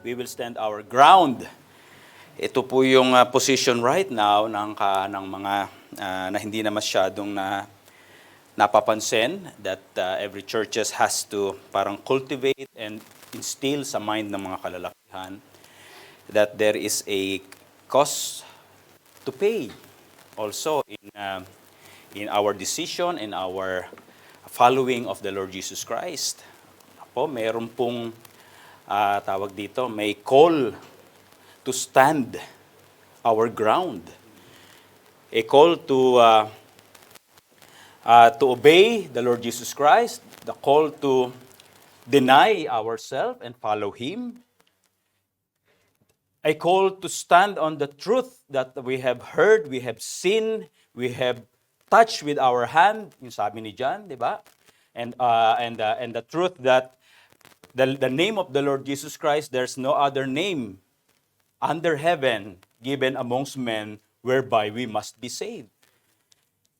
we will stand our ground. Ito po yung position right now ng mga na hindi na masyadong napapansin that every churches has to parang cultivate and instill sa mind ng mga kalalakihan that there is a cost to pay also in our decision, in our following of the Lord Jesus Christ. Po, mayroon pong tawag dito, may call to stand our ground. A call to obey the Lord Jesus Christ, the call to deny ourselves and follow Him, a call to stand on the truth that we have heard, we have seen, we have touched with our hand, yung sabi ni John, di ba? And the truth that the name of the Lord Jesus Christ, there's no other name under heaven given amongst men whereby we must be saved.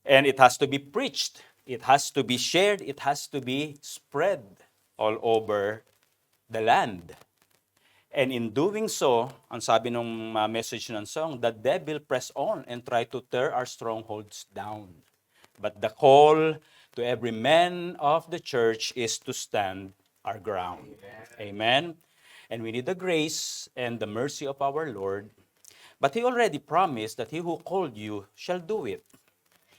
And it has to be preached, it has to be shared, it has to be spread all over the land. And in doing so, ang sabi ng message ng song, the devil press on and try to tear our strongholds down. But the call to every man of the church is to stand our ground. Amen. And we need the grace and the mercy of our Lord. But He already promised that He who called you shall do it.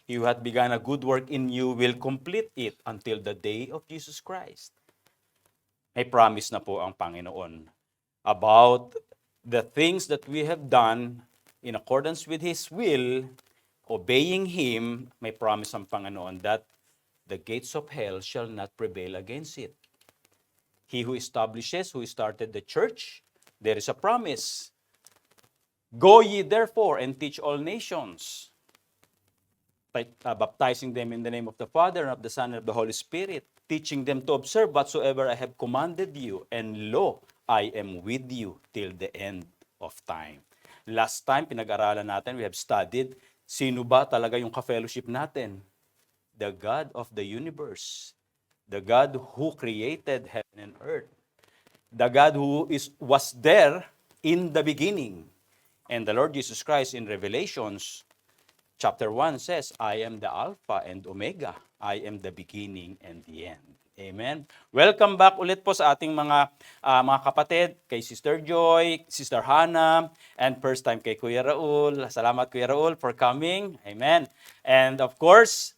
He who hath begun a good work in you will complete it until the day of Jesus Christ. May promise na po ang Panginoon about the things that we have done in accordance with His will, obeying Him. May promise ang Panginoon that the gates of hell shall not prevail against it. He who establishes, who started the church, there is a promise. Go ye therefore and teach all nations, baptizing them in the name of the Father and of the Son and of the Holy Spirit, teaching them to observe whatsoever I have commanded you, and lo, I am with you till the end of time. Last time, pinag-aralan natin, we have studied, sino ba talaga yung ka-fellowship natin? The God of the universe. The God who created heaven and earth. The God who was there in the beginning. And the Lord Jesus Christ in Revelations chapter 1 says, I am the Alpha and Omega. I am the beginning and the end. Amen. Welcome back ulit po sa ating mga kapatid, kay Sister Joy, Sister Hannah, and first time kay Kuya Raul. Salamat Kuya Raul for coming. Amen. And of course,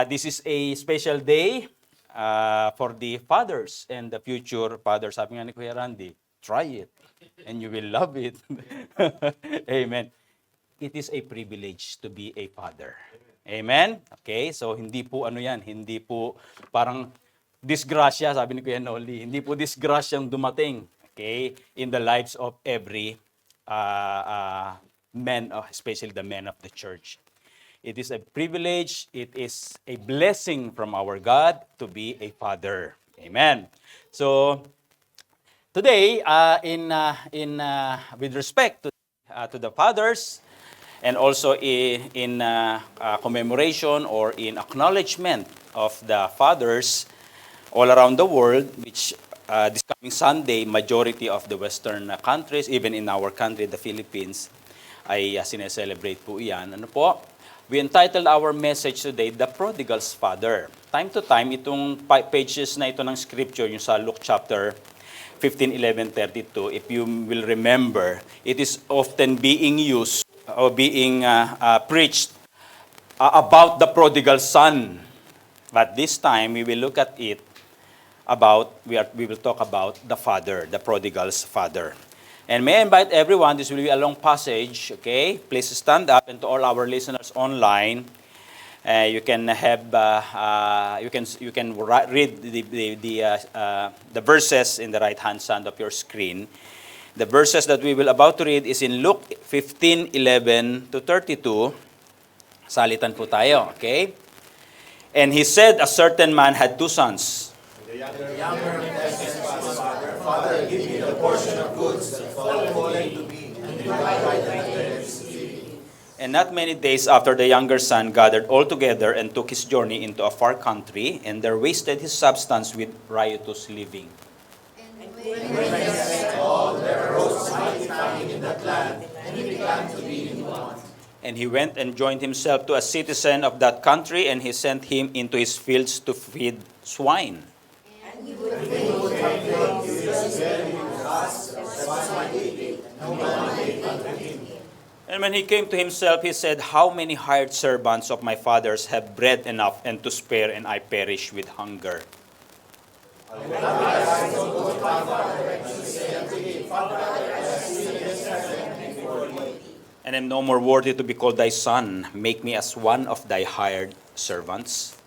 this is a special day for the fathers and the future fathers. Sabi nga ni Kuya Randy, try it and you will love it. Amen. It is a privilege to be a father. Amen? Okay, so hindi po hindi po parang disgrasya, sabi ni Kuya Noli, hindi po disgrasyang dumating, okay, in the lives of every men, especially the men of the church. It is a privilege, it is a blessing from our God to be a father. Amen. So, today, with respect to the fathers, and also in commemoration or in acknowledgement of the fathers all around the world, which this coming Sunday, majority of the Western countries, even in our country, the Philippines, ay sineselebrate po iyan. Ano po? We entitled our message today, The Prodigal's Father. Time to time, itong pages na ito ng scripture, yung sa Luke chapter 15:11-32, if you will remember, it is often being used or being preached about the prodigal son. But this time, we will look at it we will talk about the father, the prodigal's father. And may I invite everyone, this will be a long passage, okay? Please stand up, and to all our listeners online, you can have you can read the verses in the right-hand side of your screen. The verses that we will about to read is in Luke 15:11-32. Salitan po tayo, okay? And he said, a certain man had two sons. The younger asked his father, Father, give me the portion of goods that fallen to me, and divide them. And not many days after, the younger son gathered all together and took his journey into a far country, and there wasted his substance with riotous living. And when he had spent all, there And he went and joined himself to a citizen of that country, and he sent him into his fields to feed swine. And when he came to himself, he said, "How many hired servants of my father's have bread enough and to spare, and I perish with hunger?" And am no more worthy to be called thy son. Make me as one of thy hired servants.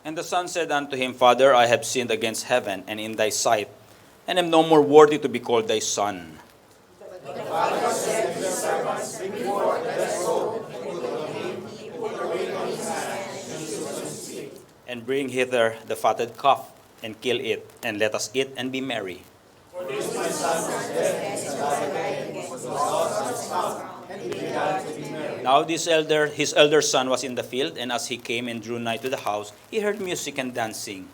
And the son said unto him, Father, I have sinned against heaven and in thy sight, and am no more worthy to be called thy son. And bring hither the fatted calf, and kill it, and let us eat and be merry. Now his elder son was in the field, and as he came and drew nigh to the house, he heard music and dancing.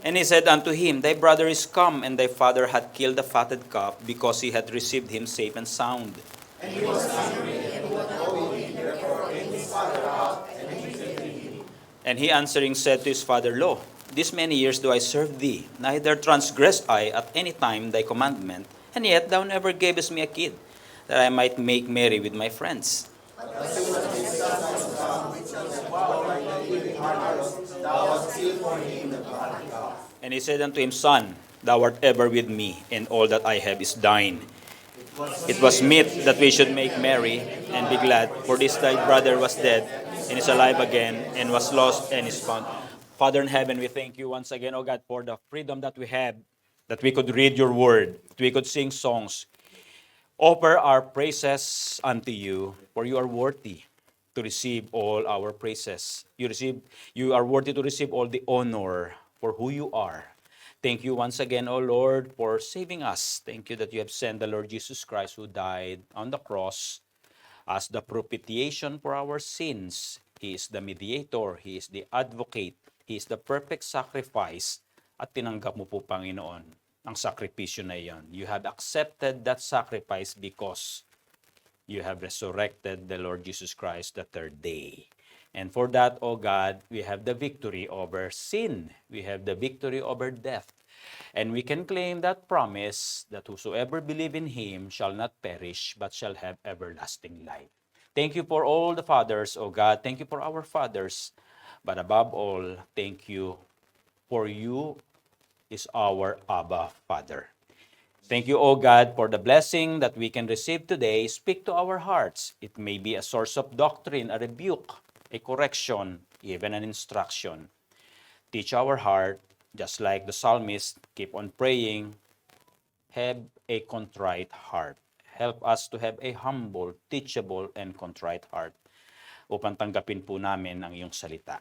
And he said unto him, Thy brother is come, and thy father hath killed the fatted calf, because he hath received him safe and sound. And he answering said to his father, Lo, these many years do I serve thee, neither transgressed I at any time thy commandment, and yet thou never gavest me a kid, that I might make merry with my friends. And he said unto him, Son, thou art ever with me, and all that I have is thine. It was meet that we should make merry and be glad, for this thy brother was dead, and is alive again, and was lost, and is found. Father in heaven, we thank you once again, O God, for the freedom that we have, that we could read your word, that we could sing songs, offer our praises unto you, for you are worthy to receive all our praises. You are worthy to receive all the honor for who you are. Thank you once again, O Lord, for saving us. Thank you that you have sent the Lord Jesus Christ, who died on the cross as the propitiation for our sins. He is the mediator, He is the advocate, He is the perfect sacrifice. At tinanggap mo po, Panginoon, ang sakripisyo na iyon. You have accepted that sacrifice because you have resurrected the Lord Jesus Christ the third day. And for that, O God, we have the victory over sin. We have the victory over death. And we can claim that promise that whosoever believe in Him shall not perish, but shall have everlasting life. Thank you for all the fathers, O God. Thank you for our fathers. But above all, thank you for you is our Abba Father. Thank you, O God, for the blessing that we can receive today. Speak to our hearts. It may be a source of doctrine, a rebuke, a correction, even an instruction. Teach our heart, just like the psalmist, keep on praying, have a contrite heart. Help us to have a humble, teachable, and contrite heart upang tanggapin po namin ang iyong salita.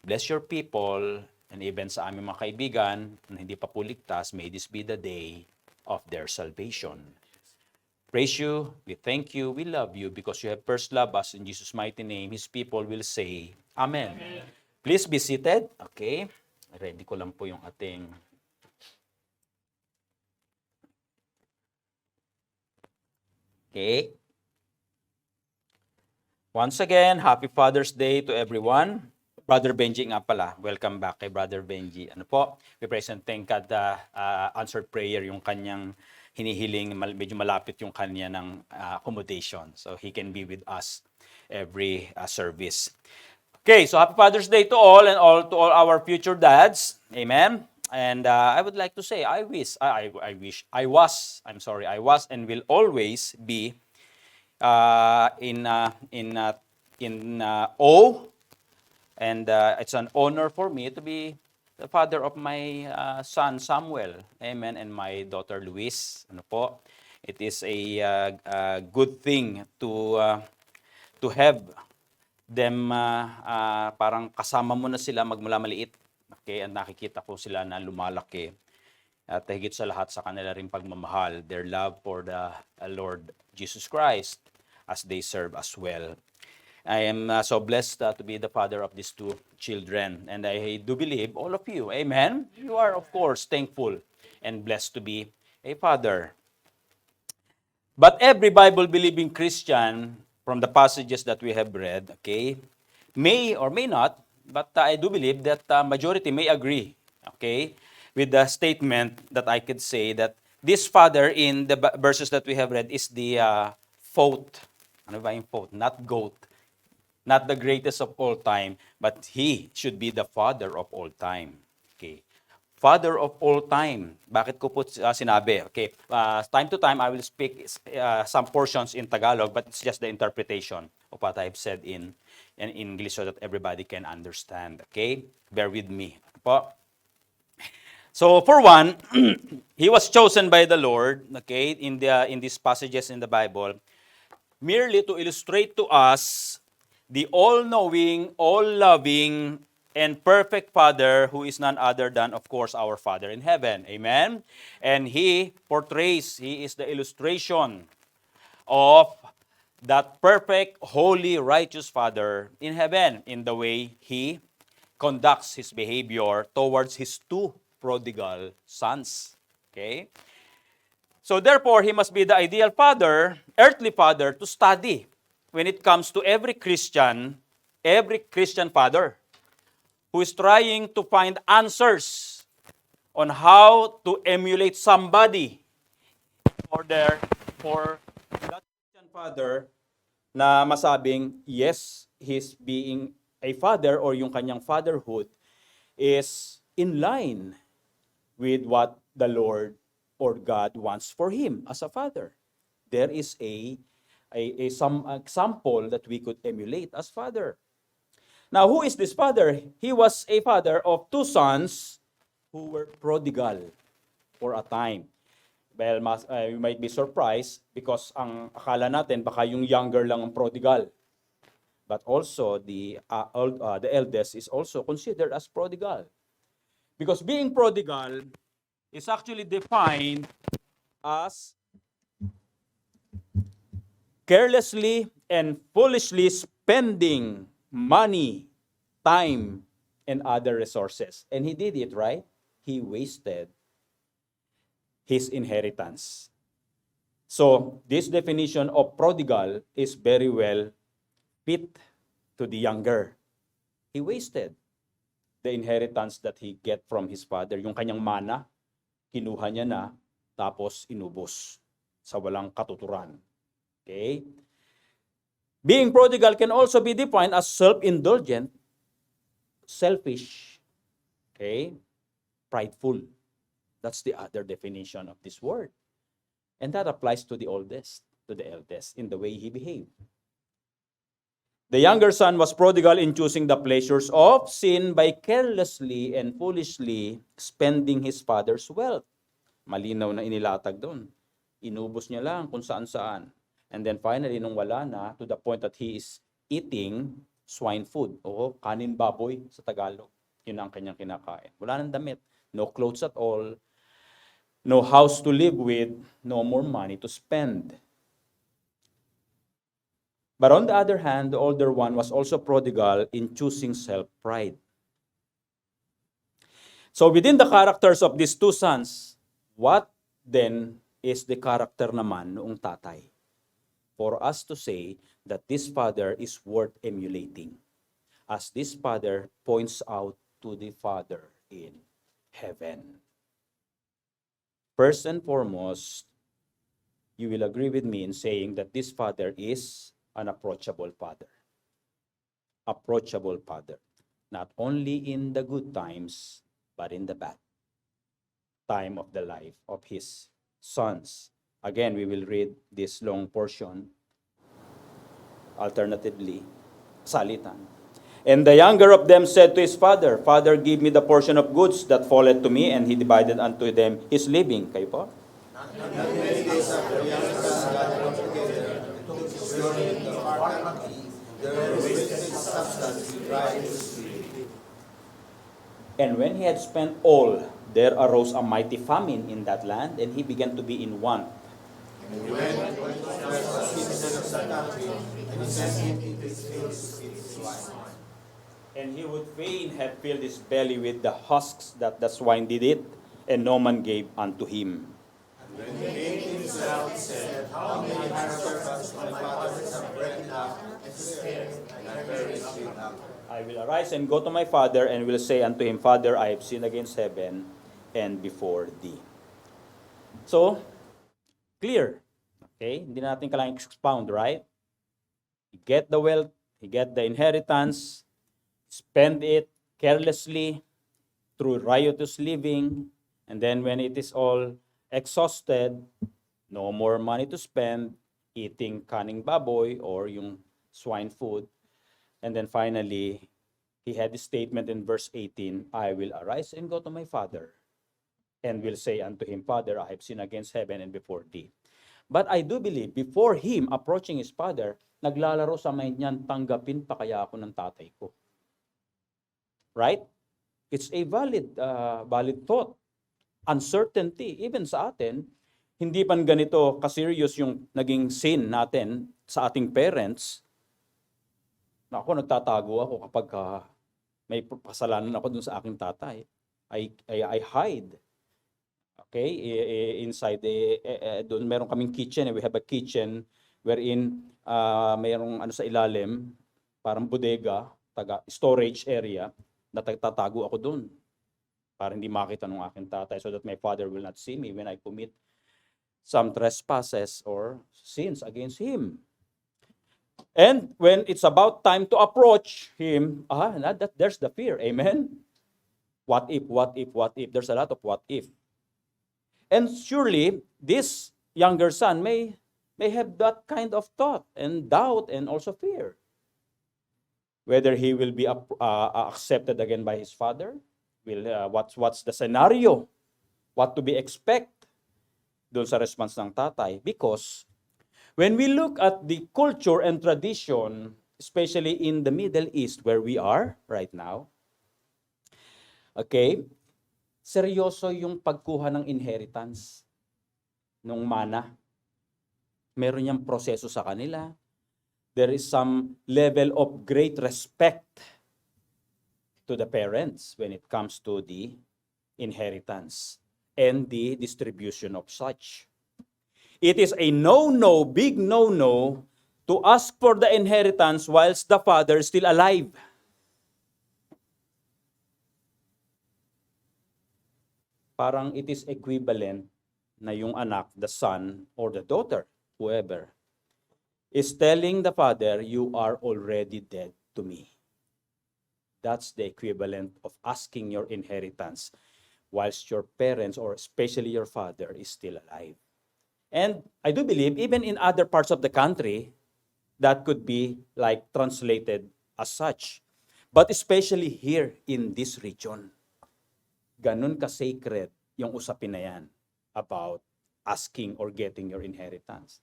Bless your people, and even sa aming mga kaibigan na hindi pa po ligtas, may this be the day of their salvation. Praise you, we thank you, we love you because you have first loved us. In Jesus' mighty name, His people will say, Amen. Amen. Please be seated. Okay. Ready ko lang po yung ating okay. Once again, Happy Father's Day to everyone. Brother Benji nga pala. Welcome back kay Brother Benji. Ano po? We praise and thank God answered prayer yung kanyang hinihiling, medyo malapit yung kanya ng accommodation. So he can be with us every service. Okay, so Happy Father's Day to all and to all our future dads. Amen. And I would like to say, I was and will always be in awe, and it's an honor for me to be the father of my son Samuel, amen, and my daughter Luis. Ano po? It is a good thing to have them parang kasama mo na sila magmula maliit. Okay, at nakikita ko sila na lumalaki. At higit sa lahat sa kanila ring pagmamahal, their love for the Lord Jesus Christ as they serve as well. I am so blessed to be the father of these two children. And I do believe all of you, amen, you are, of course, thankful and blessed to be a father. But every Bible-believing Christian, from the passages that we have read, okay, may or may not, but I do believe that majority may agree, okay, with the statement that I could say that this father in the verses that we have read is the fourth, ano ba yung fourth? Not goat, not the greatest of all time, but he should be the father of all time. Okay. Father of all time. Bakit ko po sinabi? Okay. Time to time, I will speak some portions in Tagalog, but it's just the interpretation of what I've said in English so that everybody can understand. Okay? Bear with me. Po. So for one, he was chosen by the Lord, okay, in these passages in the Bible, merely to illustrate to us the all-knowing, all-loving, and perfect Father who is none other than, of course, our Father in heaven. Amen? And he is the illustration of that perfect, holy, righteous Father in heaven in the way he conducts his behavior towards his two prodigal sons. Okay? So therefore, he must be the ideal father, earthly father, to study when it comes to every Christian father who is trying to find answers on how to emulate somebody for that Christian father na masabing, yes, he's being a father or yung kanyang fatherhood is in line with what the Lord or God wants for him as a father. There is some example that we could emulate as father. Now, who is this father? He was a father of two sons who were prodigal for a time. Well, you might be surprised because ang akala natin baka yung younger lang ang prodigal. But also the eldest is also considered as prodigal. Because being prodigal is actually defined as carelessly and foolishly spending money, time, and other resources. And he did it, right? He wasted his inheritance. So, this definition of prodigal is very well fit to the younger. He wasted the inheritance that he get from his father. Yung kanyang mana, kinuha niya na, tapos inubos sa walang katuturan. Okay? Being prodigal can also be defined as self-indulgent, selfish, okay, prideful. That's the other definition of this word. And that applies to the eldest in the way he behaved. The younger son was prodigal in choosing the pleasures of sin by carelessly and foolishly spending his father's wealth. Malinaw na inilatag doon. Inubos niya lang kung saan-saan. And then finally, nung wala na, to the point that he is eating swine food o kanin baboy sa Tagalog. Yun ang kanyang kinakain. Wala nang damit, no clothes at all, no house to live with, no more money to spend. But on the other hand, the older one was also prodigal in choosing self-pride. So within the characters of these two sons, what then is the character naman noong tatay? For us to say that this father is worth emulating, as this father points out to the Father in heaven. First and foremost, you will agree with me in saying that this father is an approachable father. Approachable father. Not only in the good times, but in the bad time of the life of his sons. Again, we will read this long portion. Alternatively, salitan. And the younger of them said to his father, Father, give me the portion of goods that falleth to me, and he divided unto them his living. Kayo po? And when he had spent all, there arose a mighty famine in that land, and he began to be in want. And he went to the country, and And he would fain have filled his belly with the husks that the swine did it, and no man gave unto him. I will arise and go to my father, and will say unto him, Father, I have sinned against heaven and before thee. So, clear. Okay? Hindi natin kailangan expound, right? He get the wealth, he get the inheritance, spend it carelessly through riotous living, and then when it is all exhausted, no more money to spend, eating kaning baboy or yung swine food. And then finally, he had this statement in verse 18, I will arise and go to my father, and will say unto him, Father, I have sinned against heaven and before thee. But I do believe, before him approaching his father, naglalaro sa mind niyan, tanggapin pa kaya ako ng tatay ko. Right? It's a valid thought. Uncertainty, even sa atin, hindi pa ganito ka-serious yung naging sin natin sa ating parents. Ako, nagtatago ako kapag may kasalanan ako dun sa aking tatay. I hide. Okay? Inside, doon meron kaming kitchen. We have a kitchen wherein mayroong sa ilalim, parang bodega, storage area, na tatago ako doon para hindi makita ng aking tatay, so that my father will not see me when I commit some trespasses or sins against him. And when it's about time to approach him, there's the fear. Amen? What if? There's a lot of what if. And surely, this younger son may have that kind of thought and doubt and also fear. Whether he will be accepted again by his father, what's the scenario? What to be expect doon sa response ng tatay? Because when we look at the culture and tradition, especially in the Middle East where we are right now, okay, seryoso yung pagkuha ng inheritance ng mana. Meron niyang proseso sa kanila. There is some level of great respect to the parents when it comes to the inheritance and the distribution of such. It is a no-no, big no-no, to ask for the inheritance whilst the father is still alive. Parang it is equivalent na yung anak, the son or the daughter, whoever, is telling the father, you are already dead to me. That's the equivalent of asking your inheritance whilst your parents, or especially your father, is still alive. And I do believe, even in other parts of the country, that could be like translated as such. But especially here in this region, ganun ka-sacred yung usapin na yan about asking or getting your inheritance.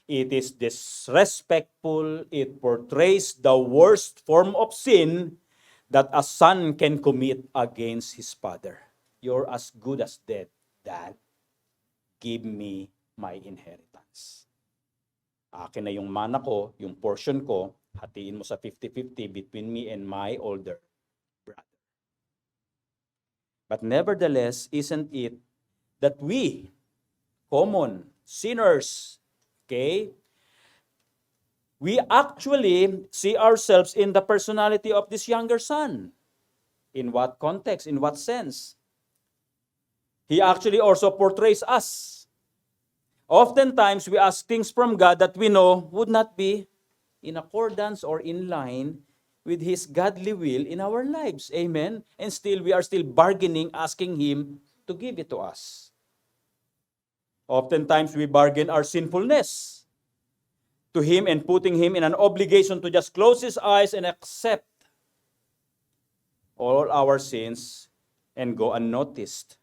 It is disrespectful. It portrays the worst form of sin that a son can commit against his father. You're as good as dead, Dad. Give me my inheritance. Akin na yung mana ko, yung portion ko, hatiin mo sa 50-50 between me and my older brother. But nevertheless, isn't it that we, common sinners, okay, we actually see ourselves in the personality of this younger son. In what context? In what sense? He actually also portrays us. Oftentimes, we ask things from God that we know would not be in accordance or in line with His godly will in our lives. Amen? And still, we are still bargaining, asking Him to give it to us. Oftentimes, we bargain our sinfulness to Him and putting Him in an obligation to just close His eyes and accept all our sins and go unnoticed,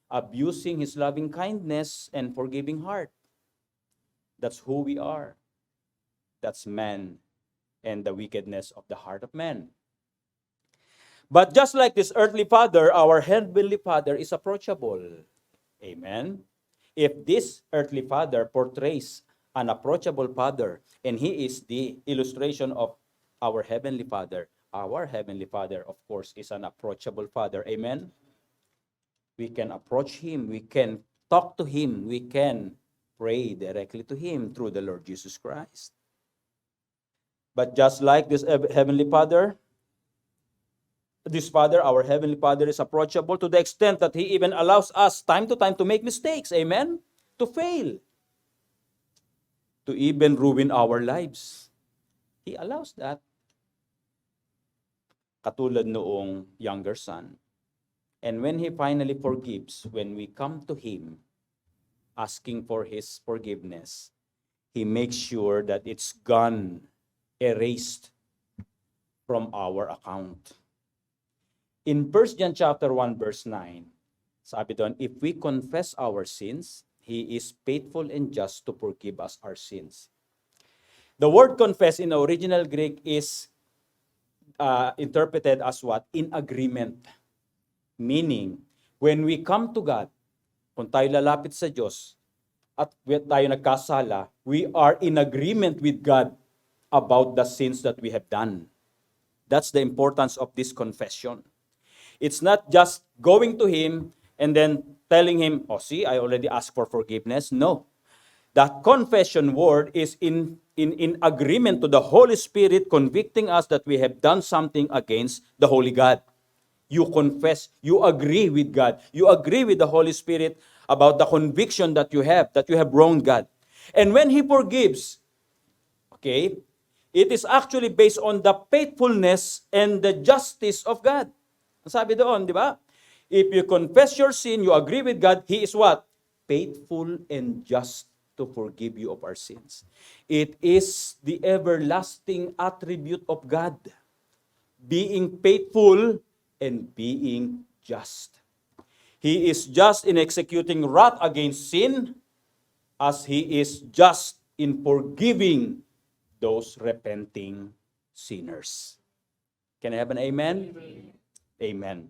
abusing His loving kindness and forgiving heart. That's who we are. That's man and the wickedness of the heart of man. But just like this earthly father, our heavenly Father is approachable. Amen? If this earthly father portrays unapproachable Father, and He is the illustration of our Heavenly Father. Our Heavenly Father, of course, is an approachable Father. Amen? We can approach Him. We can talk to Him. We can pray directly to Him through the Lord Jesus Christ. But just like this Heavenly Father, this Father, our Heavenly Father, is approachable to the extent that He even allows us time to time to make mistakes. Amen? To fail. To even ruin our lives. He allows that. Katulad noong younger son. And when He finally forgives, when we come to Him asking for His forgiveness, He makes sure that it's gone, erased from our account. In 1 John chapter 1 verse 9, sabi doon, if we confess our sins, He is faithful and just to forgive us our sins. The word confess in the original Greek is interpreted as what? In agreement. Meaning, when we come to God, kung tayo lalapit sa Diyos, at tayo nagkasala, we are in agreement with God about the sins that we have done. That's the importance of this confession. It's not just going to Him and then telling Him, oh see, I already asked for forgiveness. No. That confession word is in agreement to the Holy Spirit convicting us that we have done something against the Holy God. You confess, you agree with God. You agree with the Holy Spirit about the conviction that you have wronged God. And when He forgives, okay, it is actually based on the faithfulness and the justice of God. Sabi doon, di ba? If you confess your sin, you agree with God, He is what? Faithful and just to forgive you of our sins. It is the everlasting attribute of God, being faithful and being just. He is just in executing wrath against sin, as He is just in forgiving those repenting sinners. Can I have an amen? Amen.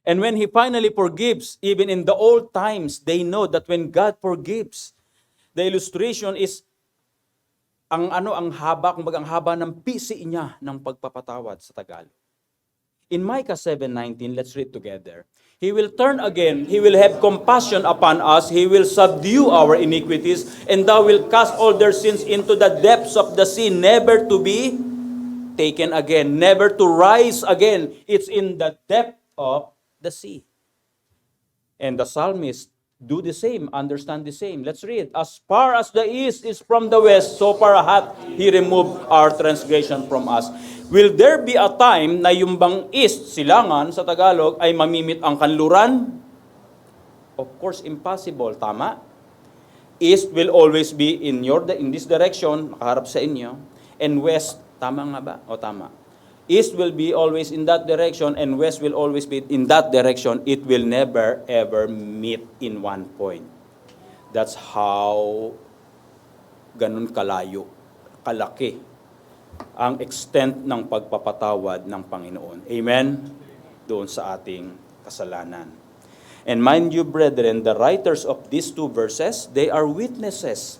And when He finally forgives, even in the old times, they know that when God forgives, the illustration is ang haba, kumbaga ang haba ng pisi niya ng pagpapatawad sa Tagalog. In Micah 7:19, let's read together. He will turn again, He will have compassion upon us, He will subdue our iniquities, and thou wilt cast all their sins into the depths of the sea, never to be taken again, never to rise again. It's in the depth of the sea. And the psalmist do the same, understand the same. Let's read. As far as the east is from the west, so far hath He removed our transgression from us. Will there be a time na yung bang east, silangan sa Tagalog, ay mamimit ang kanluran? Of course, impossible. Tama? East will always be in this direction, nakaharap sa inyo. And west, tama nga ba? O tama. East will be always in that direction and west will always be in that direction. It will never ever meet in one point. That's how ganun kalayo, kalaki ang extent ng pagpapatawad ng Panginoon. Amen? Doon sa ating kasalanan. And mind you, brethren, the writers of these two verses, they are witnesses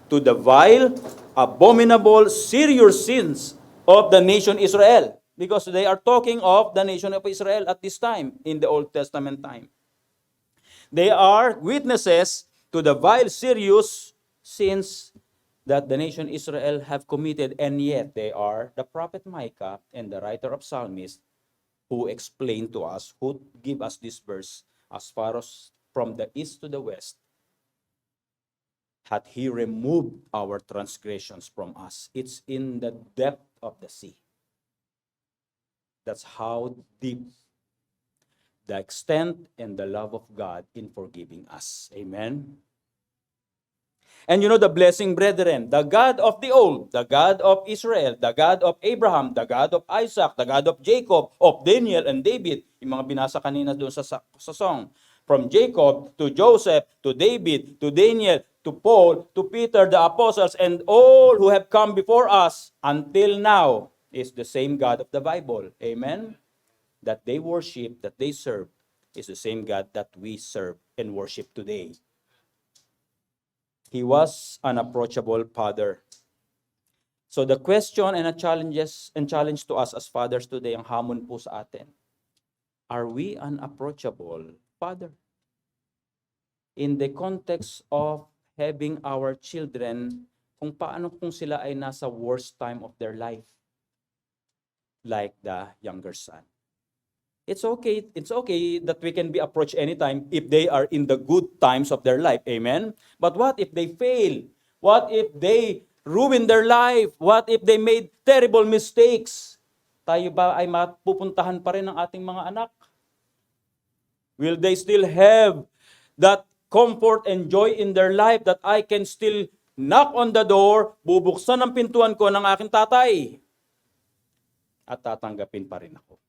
to the vile, abominable, serious sins of the nation Israel. Because they are talking of the nation of Israel at this time, in the Old Testament time. They are witnesses to the vile, serious sins that the nation Israel have committed, and yet they are the prophet Micah and the writer of Psalmist who explain to us, who give us this verse, as far as from the east to the west, hath He removed our transgressions from us. It's in the depth of the sea. That's how deep the extent and the love of God in forgiving us. Amen? And you know the blessing, brethren, the God of the old, the God of Israel, the God of Abraham, the God of Isaac, the God of Jacob, of Daniel and David, yung mga binasa kanina doon sa song, from Jacob to Joseph, to David, to Daniel, to Paul, to Peter, the apostles, and all who have come before us until now is the same God of the Bible. Amen? That they worship, that they serve, is the same God that we serve and worship today. He was an approachable father. So the question and challenge to us as fathers today, ang hamon po sa atin, are we an approachable father? In the context of having our children, kung paano kung sila ay nasa worst time of their life, like the younger son. It's okay that we can be approached anytime if they are in the good times of their life. Amen? But what if they fail? What if they ruin their life? What if they made terrible mistakes? Tayo ba ay mapupuntahan pa rin ng ating mga anak? Will they still have that comfort and joy in their life that I can still knock on the door, bubuksan ang pintuan ko ng aking tatay, at tatanggapin pa rin ako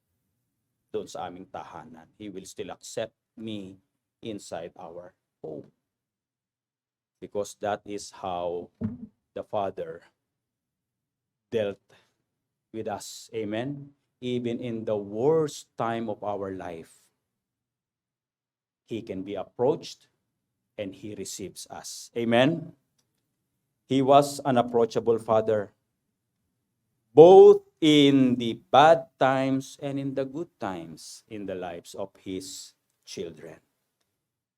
doon sa aming tahanan. He will still accept me inside our home. Because that is how the Father dealt with us. Amen? Even in the worst time of our life, He can be approached and He receives us. Amen? He was an approachable Father, both in the bad times and in the good times in the lives of His children.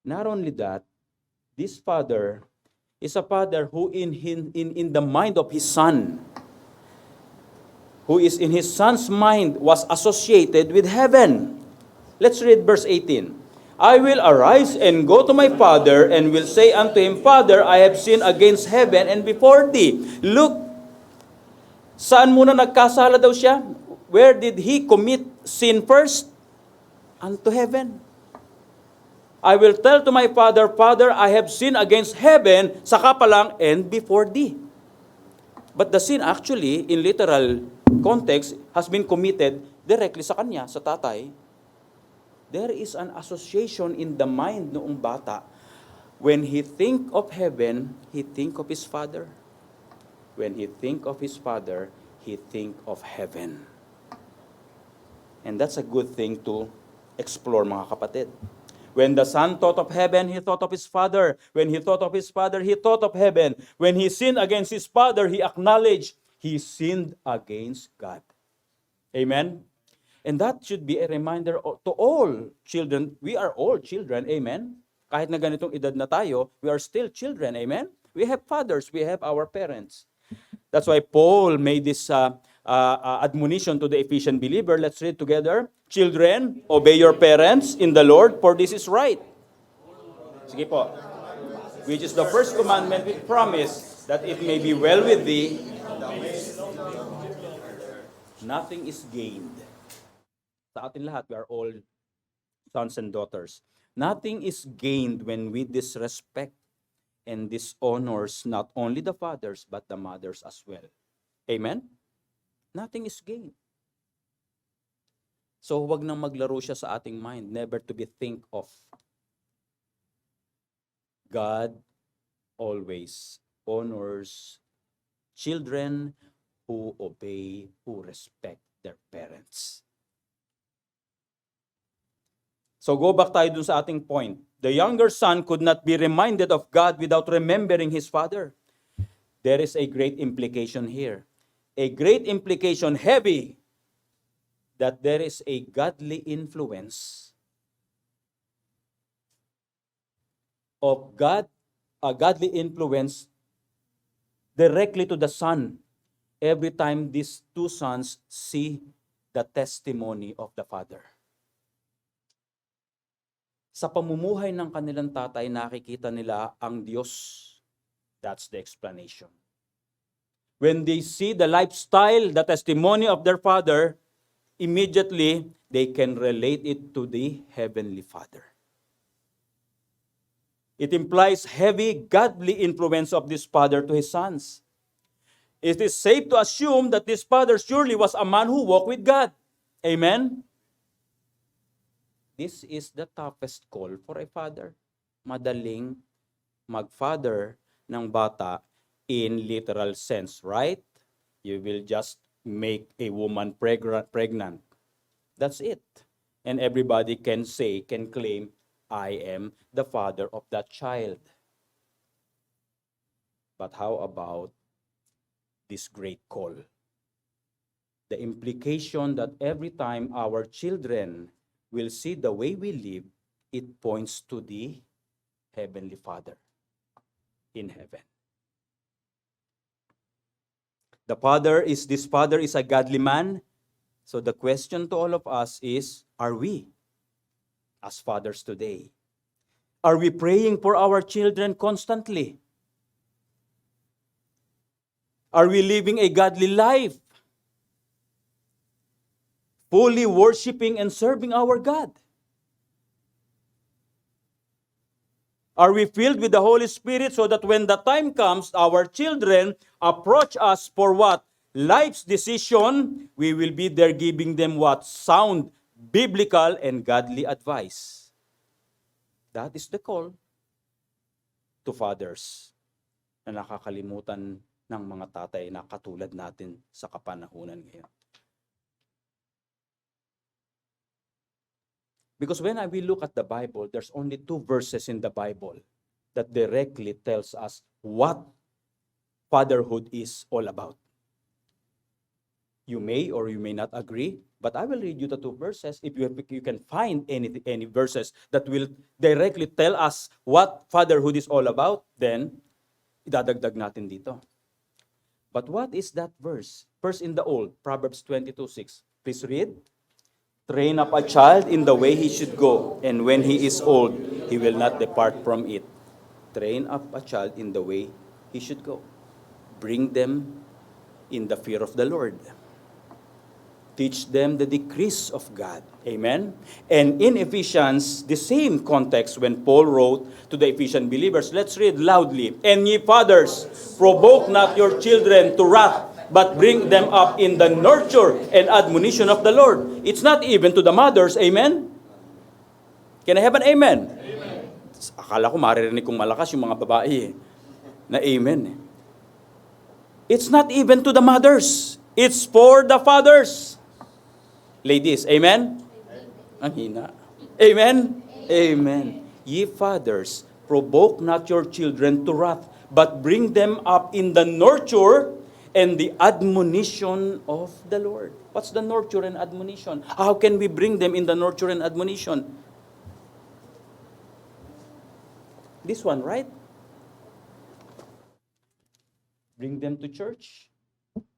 Not only that, this Father is a Father who in the mind of His Son, who is in His Son's mind, was associated with heaven. Let's read verse 18. I will arise and go to my father and will say unto him, Father, I have sinned against heaven and before thee. Look, saan muna nagkasala daw siya? Where did he commit sin first? Unto heaven. I will tell to my father, Father, I have sinned against heaven, saka pa lang, and before thee. But the sin actually, in literal context, has been committed directly sa kanya, sa tatay. There is an association in the mind noong bata. When he think of heaven, he think of his father. When he think of his father, he think of heaven. And that's a good thing to explore, mga kapatid. When the son thought of heaven, he thought of his father. When he thought of his father, he thought of heaven. When he sinned against his father, he acknowledged he sinned against God. Amen? And that should be a reminder to all children. We are all children. Amen? Kahit na ganitong edad na tayo, we are still children. Amen? We have fathers. We have our parents. That's why Paul made this admonition to the Ephesian believer. Let's read together. Children, obey your parents in the Lord, for this is right. Sige po. Which is the first commandment with promise, that it may be well with thee. Nothing is gained. Sa atin lahat, we are all sons and daughters. Nothing is gained when we disrespect and dishonors not only the fathers, but the mothers as well. Amen? Nothing is gained. So huwag nang maglaro siya sa ating mind, never to be think of. God always honors children who obey, who respect their parents. So go back tayo dun sa ating point. The younger son could not be reminded of God without remembering his father. There is a great implication here. A great implication, heavy, that there is a godly influence of God, a godly influence directly to the son every time these two sons see the testimony of the father. Sa pamumuhay ng kanilang tatay, nakikita nila ang Diyos. That's the explanation. When they see the lifestyle, the testimony of their father, immediately they can relate it to the Heavenly Father. It implies heavy godly influence of this father to his sons. It is safe to assume that this father surely was a man who walked with God. Amen? This is the toughest call for a father. Madaling mag-father ng bata in literal sense, right? You will just make a woman pregnant. That's it. And everybody can claim, I am the father of that child. But how about this great call? The implication that every time our children will see the way we live, it points to the Heavenly Father in heaven. This father is a godly man. So the question to all of us is, are we as fathers today? Are we praying for our children constantly? Are we living a godly life? Fully worshiping and serving our God? Are we filled with the Holy Spirit so that when the time comes, our children approach us for what? Life's decision, we will be there giving them what? Sound, biblical, and godly advice. That is the call to fathers na nakakalimutan ng mga tatay na katulad natin sa kapanahunan ngayon. Because when we look at the Bible, there's only 2 verses in the Bible that directly tells us what fatherhood is all about. You may or you may not agree, but I will read you the 2 verses. If you can find any verses that will directly tell us what fatherhood is all about, then idadagdag natin dito. But what is that verse? First in the old, Proverbs 22:6. Please read. Train up a child in the way he should go, and when he is old, he will not depart from it. Train up a child in the way he should go. Bring them in the fear of the Lord. Teach them the decrees of God. Amen? And in Ephesians, the same context when Paul wrote to the Ephesian believers, let's read loudly. And ye fathers, provoke not your children to wrath, but bring them up in the nurture and admonition of the Lord. It's not even to the mothers, amen? Can I have an amen? Amen. Akala ko maririnig kong malakas yung mga babae na amen. It's not even to the mothers. It's for the fathers. Ladies, amen? Ang hina. Amen? Amen. Ye fathers, provoke not your children to wrath, but bring them up in the nurture and the admonition of the Lord. What's the nurture and admonition? How can we bring them in the nurture and admonition? This one, right? Bring them to church.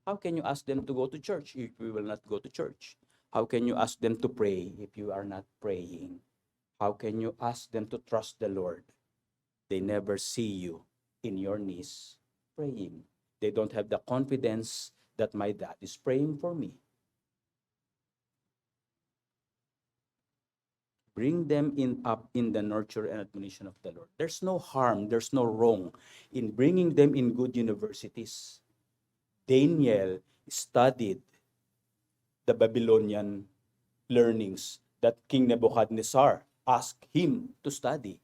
How can you ask them to go to church if we will not go to church? How can you ask them to pray if you are not praying? How can you ask them to trust the Lord? They never see you in your knees praying. They don't have the confidence that my dad is praying for me. Bring them up in the nurture and admonition of the Lord. There's no harm, there's no wrong in bringing them in good universities. Daniel studied the Babylonian learnings that King Nebuchadnezzar asked him to study.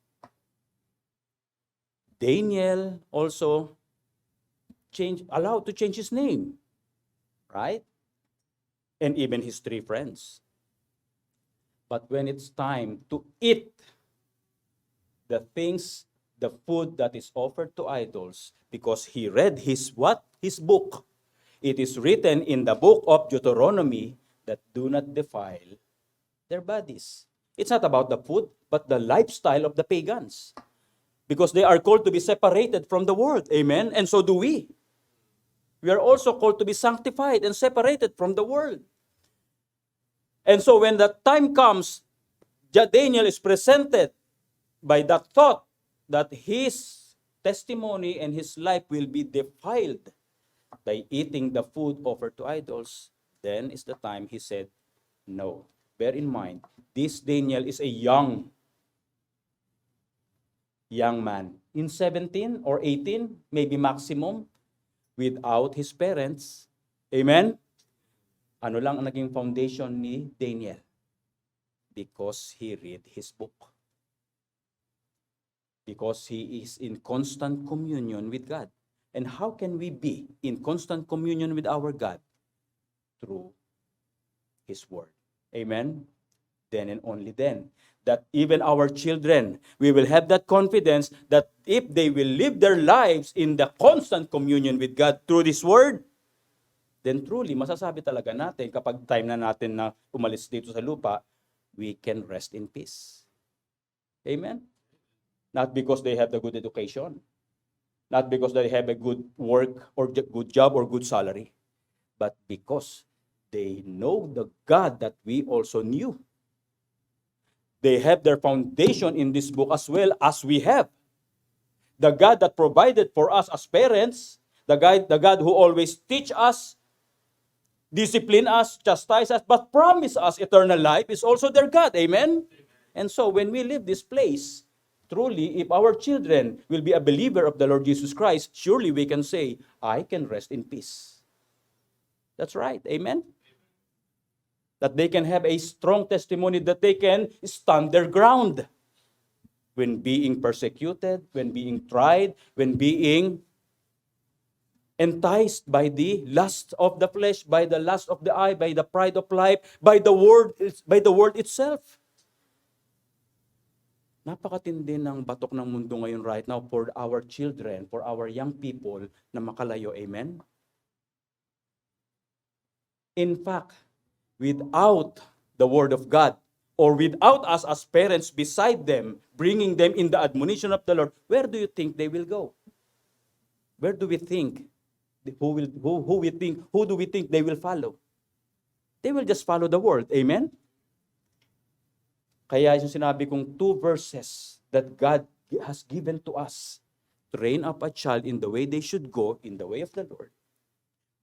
Daniel also allowed to change his name, right? And even his 3 friends. But when it's time to eat the food that is offered to idols, because he read his book. It is written in the book of Deuteronomy that do not defile their bodies. It's not about the food, but the lifestyle of the pagans. Because they are called to be separated from the world. Amen? And so do we. We are also called to be sanctified and separated from the world. And so when that time comes, Daniel is presented by that thought that his testimony and his life will be defiled by eating the food offered to idols. Then is the time he said, no. Bear in mind, this Daniel is a young man. In 17 or 18, maybe maximum, without his parents. Amen? Ano lang ang naging foundation ni Daniel? Because he read his book. Because he is in constant communion with God. And how can we be in constant communion with our God? Through His Word. Amen? Then and only then. that even our children, we will have that confidence that if they will live their lives in the constant communion with God through this word, then truly, masasabi talaga natin kapag time na natin na umalis dito sa lupa, we can rest in peace. Amen? Not because they have the good education, not because they have a good work or good job or good salary, but because they know the God that we also knew. They have their foundation in this book as well as we have. The God that provided for us as parents, the God who always teach us, discipline us, chastise us, but promise us eternal life is also their God. Amen? And so when we leave this place, truly, if our children will be a believer of the Lord Jesus Christ, surely we can say, I can rest in peace. That's right. Amen? That they can have a strong testimony, that they can stand their ground when being persecuted, when being tried, when being enticed by the lust of the flesh, by the lust of the eye, by the pride of life, by the world itself. Napakatindi ng batok ng mundo ngayon right now for our children, for our young people na makalayo. Amen? In fact, without the Word of God, or without us as parents beside them, bringing them in the admonition of the Lord, where do you think they will go? Where do we think? Who do we think they will follow? They will just follow the world. Amen? Kaya yung sinabi kong 2 verses that God has given to us, train up a child in the way they should go, in the way of the Lord.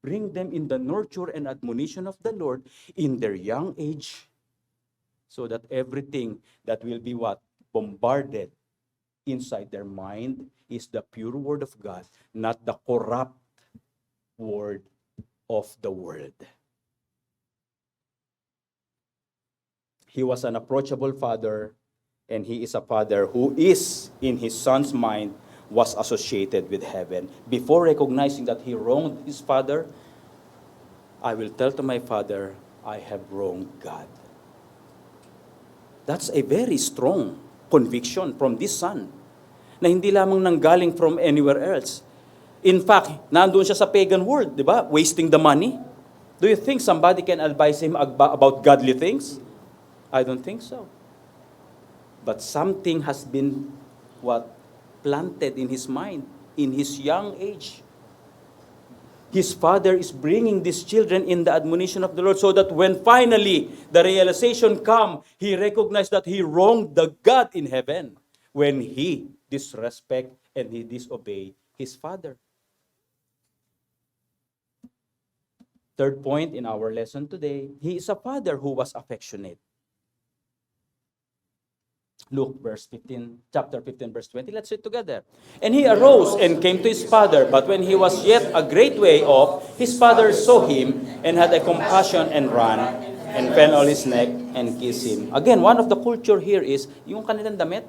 Bring them in the nurture and admonition of the Lord in their young age, so that everything that will be bombarded inside their mind is the pure word of God, not the corrupt word of the world. He was an approachable father, and he is a father who is, in his son's mind, was associated with heaven. Before recognizing that he wronged his father, I will tell to my father, I have wronged God. That's a very strong conviction from this son, na hindi lamang nanggaling from anywhere else. In fact, nandun siya sa pagan world, di ba? Wasting the money. Do you think somebody can advise him about godly things? I don't think so. But something has been planted in his mind in his young age. His father is bringing these children in the admonition of the Lord, so that when finally the realization come, he recognized that he wronged the God in heaven when he disrespect and he disobey his father. Third point in our lesson today, he is a father who was affectionate. Luke chapter 15, verse 20. Let's read together. And he arose and came to his father, but when he was yet a great way off, his father saw him and had a compassion and ran and fell on his neck and kissed him. Again, one of the culture here is yung kanilang damit.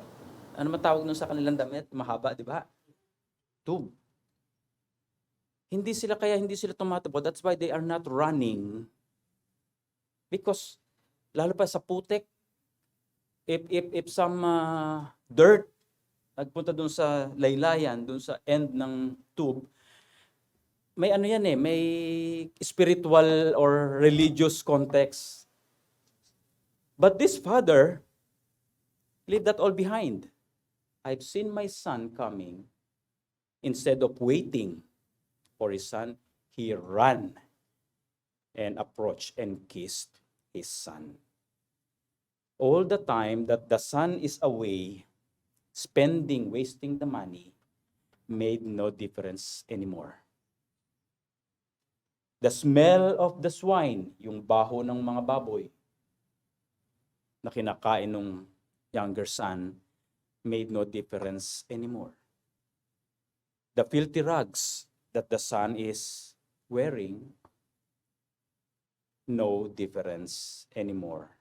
Ano matawag nun sa kanilang damit? Mahaba, di ba? Tube. Hindi sila tumatakbo. That's why they are not running. Because, lalo pa sa putek, if some dirt nagpunta dun sa laylayan, dun sa end ng tube, may may spiritual or religious context. But this father leave that all behind. I've seen my son coming. Instead of waiting for his son, he ran and approached and kissed his son. All the time that the son is away, wasting the money, made no difference anymore. The smell of the swine, yung baho ng mga baboy na kinakain ng younger son, made no difference anymore. The filthy rags that the son is wearing, no difference anymore.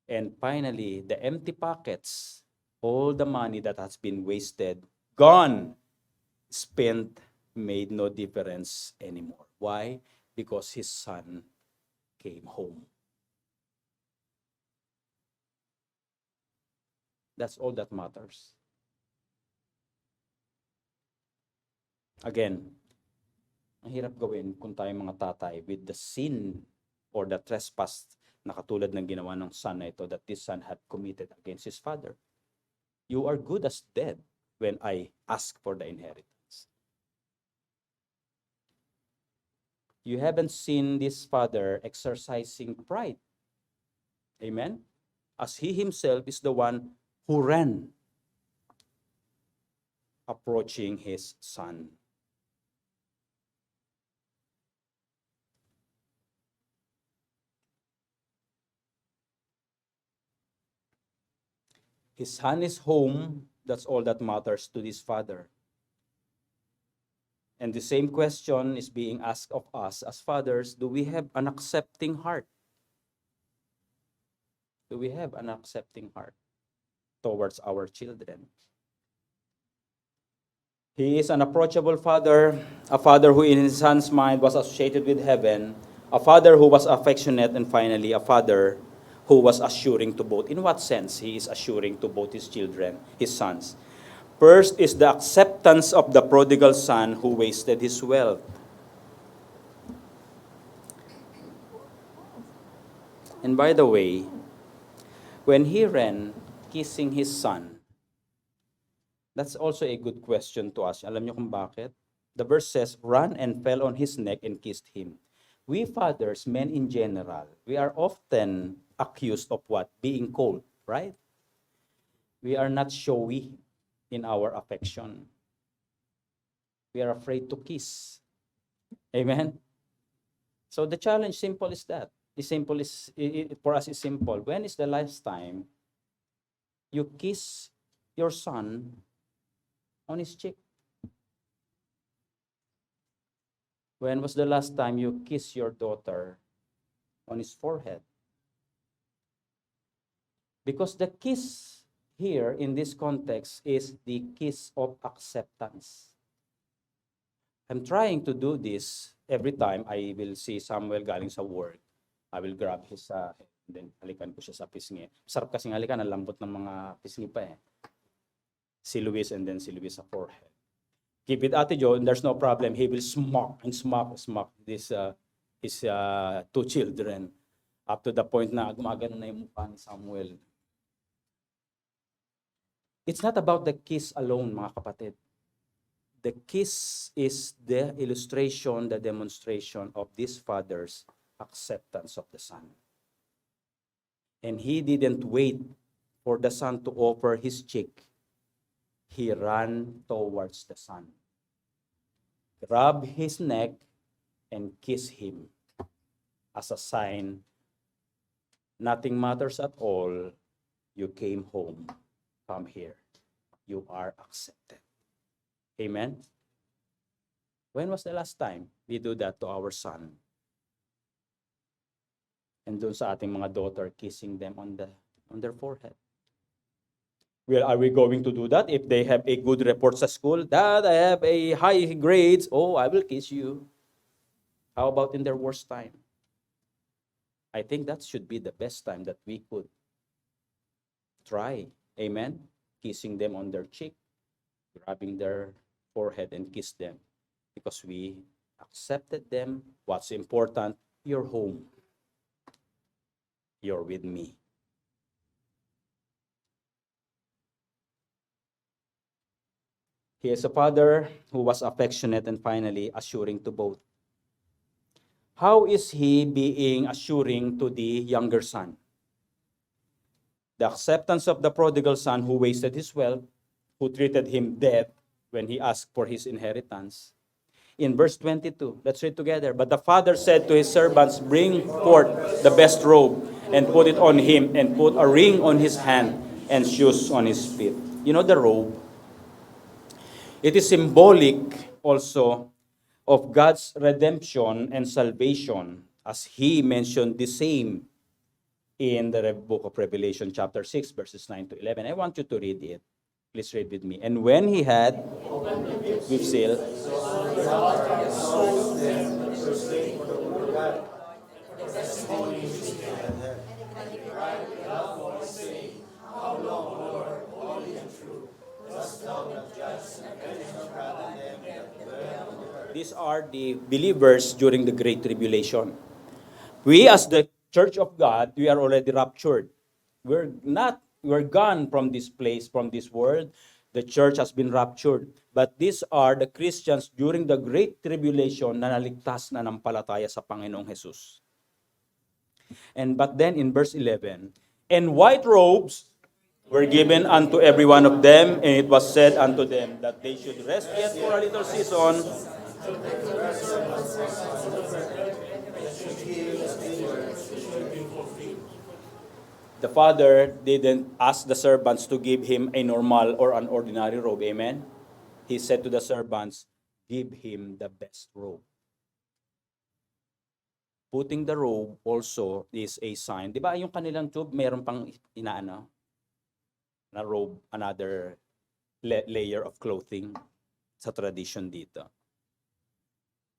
And finally, the empty pockets, all the money that has been wasted, gone, spent, made no difference anymore. Why? Because his son came home. That's all that matters. Again, ang hirap gawin kung tayo mga tatay with the sin or the trespass na katulad ng ginawa ng son na ito that this son had committed against his father. You are good as dead when I ask for the inheritance. You haven't seen this father exercising pride. Amen? As he himself is the one who ran approaching his son. His son is home. That's all that matters to this father. And the same question is being asked of us as fathers. Do we have an accepting heart? Do we have an accepting heart towards our children? He is an approachable father, a father who in his son's mind was associated with heaven, a father who was affectionate, and finally a father who was assuring to both. In what sense he is assuring to both his children, his sons? First is the acceptance of the prodigal son who wasted his wealth. And by the way, when he ran kissing his son, that's also a good question to ask. Alam niyo kung bakit? The verse says, ran and fell on his neck and kissed him. We fathers, men in general, we are often accused of what? Being cold, right? We are not showy in our affection. We are afraid to kiss. Amen? So the challenge simple is that. For us is simple. When is the last time you kiss your son on his cheek? When was the last time you kissed your daughter on his forehead? Because the kiss here in this context is the kiss of acceptance. I'm trying to do this every time I will see Samuel galing sa work. I will grab his head, then halikan ko siya sa pisngi. Sarap kasing halikan, ang lambot ng mga pisngi pa eh. Si Luis and then si Luis sa forehead. Give it Ate Jo, and there's no problem. He will smack this his two children up to the point na gumagano na yung mukha ni Samuel. It's not about the kiss alone, mga kapatid. The kiss is the illustration, the demonstration of this father's acceptance of the son. And he didn't wait for the son to offer his cheek. He ran towards the son, grabbed his neck, and kissed him as a sign, nothing matters at all. You came home. Come here. You are accepted. Amen? When was the last time we do that to our son? And doon sa ating mga daughter, kissing them on their forehead. Well, are we going to do that if they have a good report sa school? Dad, I have a high grades. Oh, I will kiss you. How about in their worst time? I think that should be the best time that we could try. Amen? Kissing them on their cheek, grabbing their forehead and kiss them. Because we accepted them. What's important? You're home. You're with me. He is a father who was affectionate and finally assuring to both. How is he being assuring to the younger son? The acceptance of the prodigal son who wasted his wealth, who treated him dead when he asked for his inheritance. In verse 22, let's read together. But the father said to his servants, bring forth the best robe and put it on him, and put a ring on his hand and shoes on his feet. You know the robe? It is symbolic also of God's redemption and salvation, as he mentioned the same in the book of Revelation chapter 6, verses 9 to 11. I want you to read it. Please read with me. And when he had with seal, How long, Lord? these are the believers during the Great Tribulation. We as the Church of God, we are already raptured. We're gone from this place, from this world. The church has been raptured. But these are the Christians during the Great Tribulation na naligtas na ng palataya sa Panginoong Jesus. But then in verse 11, and white robes were given unto every one of them, and it was said unto them that they should rest yet for a little season. The father didn't ask the servants to give him a normal or an ordinary robe. Amen? He said to the servants, give him the best robe. Putting the robe also is a sign. Di ba yung kanilang tube, mayroon pang inaano na robe, another layer of clothing sa tradition dito.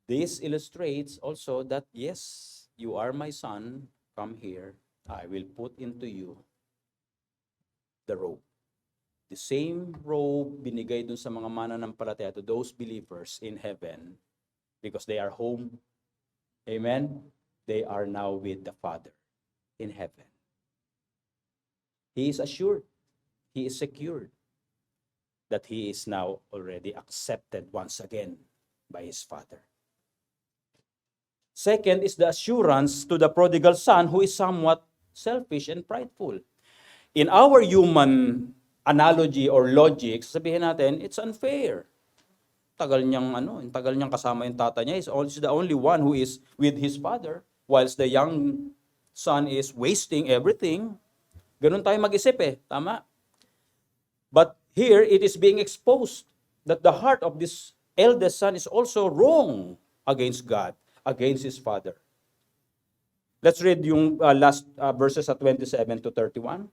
This illustrates also that, yes, you are my son, come here. I will put into you the robe. The same robe binigay dun sa mga mananampalataya to those believers in heaven because they are home. Amen? They are now with the Father in heaven. He is assured, he is secured that he is now already accepted once again by his Father. Second is the assurance to the prodigal son who is somewhat selfish and prideful. In our human analogy or logic, sabihin natin, it's unfair. Tagal niyang kasama yung tata niya. He's the only one who is with his father, whilst the young son is wasting everything. Ganun tayo mag-isip tama? But here, it is being exposed that the heart of this eldest son is also wrong against God, against his father. Let's read yung last verses at 27 to 31.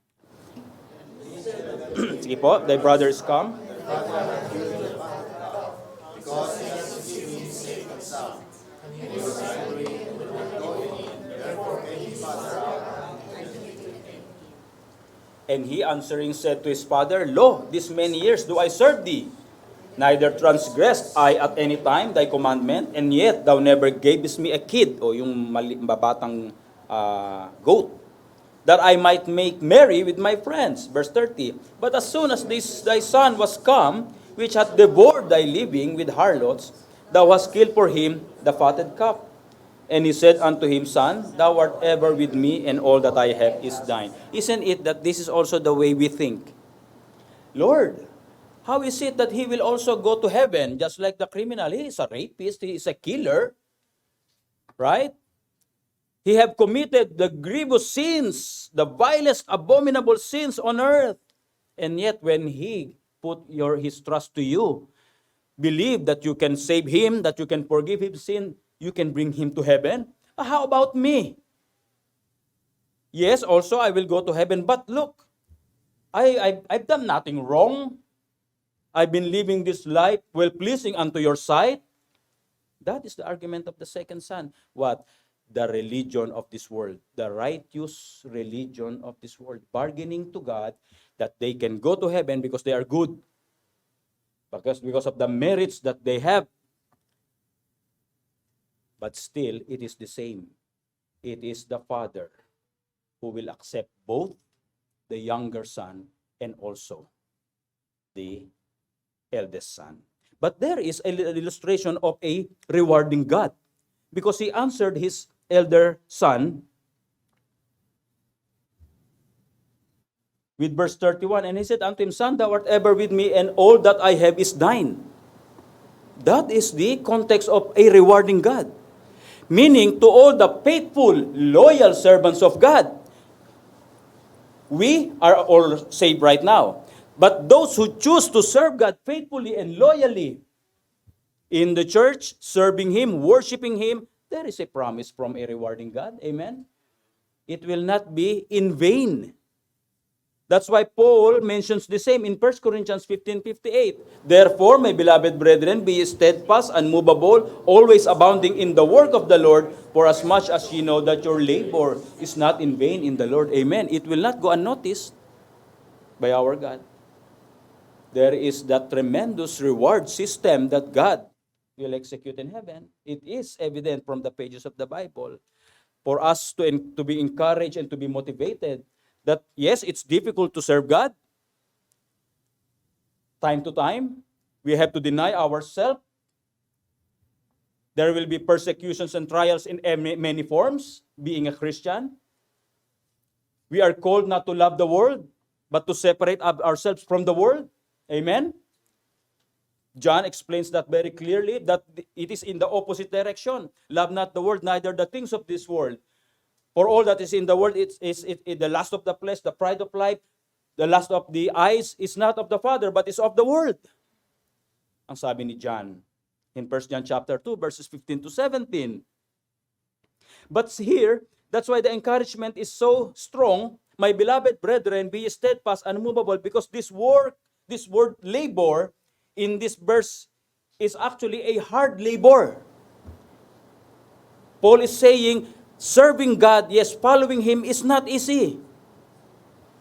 Sige po, thy brother is come. Because he has received his sake himself, and he was angry and would not go in. Therefore came his father out. And he answering said to his father, Lo, these many years do I serve thee. Neither transgressed I at any time thy commandment, and yet thou never gavest me a kid, o yung babatang goat, that I might make merry with my friends. Verse 30, but as soon as thy son was come, which hath devoured thy living with harlots, thou hast killed for him the fatted calf. And he said unto him, Son, thou art ever with me, and all that I have is thine. Isn't it that this is also the way we think? Lord, how is it that he will also go to heaven just like the criminal? He is a rapist, he is a killer, right? He have committed the grievous sins, the vilest, abominable sins on earth. And yet when he put his trust to you, believe that you can save him, that you can forgive his sin, you can bring him to heaven. How about me? Yes, also I will go to heaven, but look, I've done nothing wrong. I've been living this life well-pleasing unto your sight. That is the argument of the second son. What? The religion of this world. The righteous religion of this world. Bargaining to God that they can go to heaven because they are good. Because of the merits that they have. But still, it is the same. It is the father who will accept both the younger son and also the eldest son. But there is an illustration of a rewarding God, because he answered his elder son with verse 31, and he said unto him, Son, thou art ever with me, and all that I have is thine. That is the context of a rewarding God. Meaning, to all the faithful, loyal servants of God, we are all saved right now. But those who choose to serve God faithfully and loyally in the church, serving Him, worshiping Him, there is a promise from a rewarding God. Amen? It will not be in vain. That's why Paul mentions the same in 1 Corinthians 15:58. Therefore, my beloved brethren, be ye steadfast, unmovable, always abounding in the work of the Lord, for as much as ye know that your labor is not in vain in the Lord. Amen. It will not go unnoticed by our God. There is that tremendous reward system that God will execute in heaven. It is evident from the pages of the Bible for us to be encouraged and to be motivated that yes, it's difficult to serve God. Time to time, we have to deny ourselves. There will be persecutions and trials in many forms, being a Christian. We are called not to love the world, but to separate ourselves from the world. Amen? John explains that very clearly, that it is in the opposite direction. Love not the world, neither the things of this world. For all that is in the world, it the lust of the flesh, the pride of life, the lust of the eyes is not of the Father, but is of the world. Ang sabi ni John in 1 John chapter 2, verses 15 to 17. But here, that's why the encouragement is so strong. My beloved brethren, be steadfast, unmovable, because this word labor in this verse is actually a hard labor. Paul is saying, serving God, yes, following Him is not easy.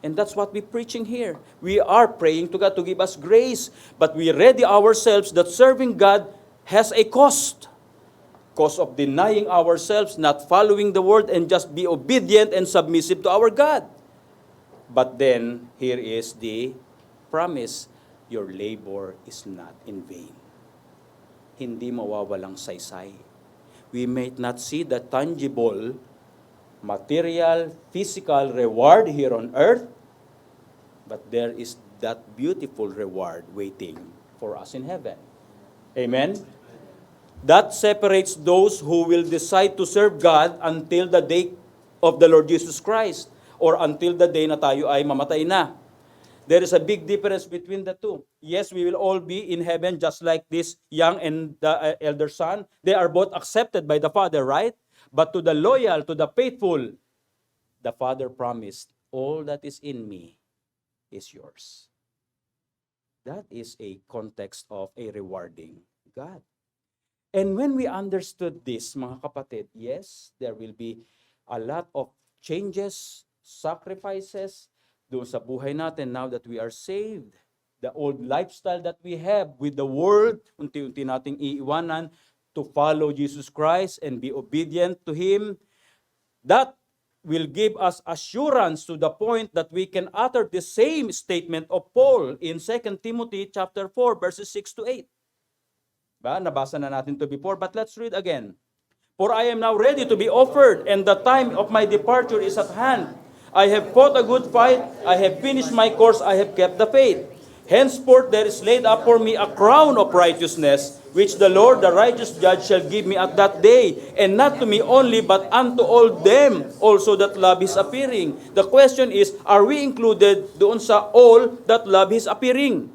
And that's what we're preaching here. We are praying to God to give us grace, but we ready ourselves that serving God has a cost. Cost of denying ourselves, not following the word, and just be obedient and submissive to our God. But then, here is the promise, your labor is not in vain. Hindi mawawalang saysay. We may not see the tangible, material, physical reward here on earth, but there is that beautiful reward waiting for us in heaven. Amen? That separates those who will decide to serve God until the day of the Lord Jesus Christ, or until the day na tayo ay mamatay na. There is a big difference between the two. Yes, we will all be in heaven just like this young and the elder son. They are both accepted by the Father, right? But to the loyal, to the faithful, the Father promised, all that is in me is yours. That is a context of a rewarding God. And when we understood this, mga kapatid, yes, there will be a lot of changes, sacrifices, doon sa buhay natin now that we are saved. The old lifestyle that we have with the world, unti-unti nating iiwanan to follow Jesus Christ and be obedient to Him. That will give us assurance to the point that we can utter the same statement of Paul in 2 Timothy chapter 4, verses 6 to 8. Nabasa na natin to before, but let's read again. For I am now ready to be offered, and the time of my departure is at hand. I have fought a good fight, I have finished my course, I have kept the faith. Henceforth there is laid up for me a crown of righteousness, which the Lord, the righteous judge, shall give me at that day, and not to me only, but unto all them also that love His appearing. The question is, are we included doon sa all that love His appearing?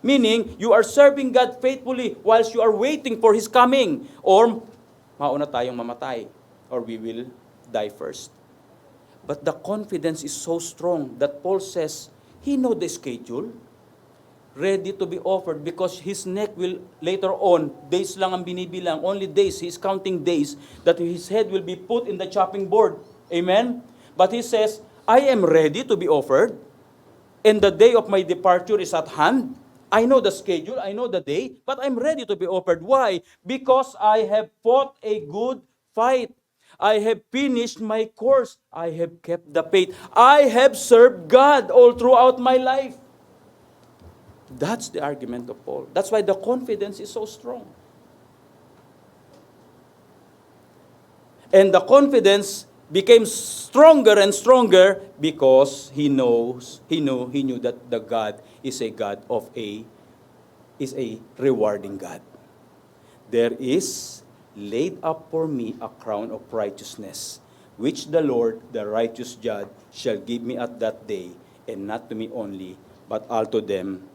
Meaning, you are serving God faithfully whilst you are waiting for His coming. Or, mauna tayong mamatay. Or we will die first. But the confidence is so strong that Paul says, he knows the schedule, ready to be offered, because his neck will later on, days lang ang binibilang, only days, he's counting days, that his head will be put in the chopping board. Amen? But he says, I am ready to be offered, and the day of my departure is at hand. I know the schedule, I know the day, but I'm ready to be offered. Why? Because I have fought a good fight. I have finished my course. I have kept the faith. I have served God all throughout my life. That's the argument of Paul. That's why the confidence is so strong. And the confidence became stronger and stronger because he knew that the God is a God is a rewarding God. There is laid up for me a crown of righteousness, which the Lord, the righteous judge, shall give me at that day, and not to me only, but also them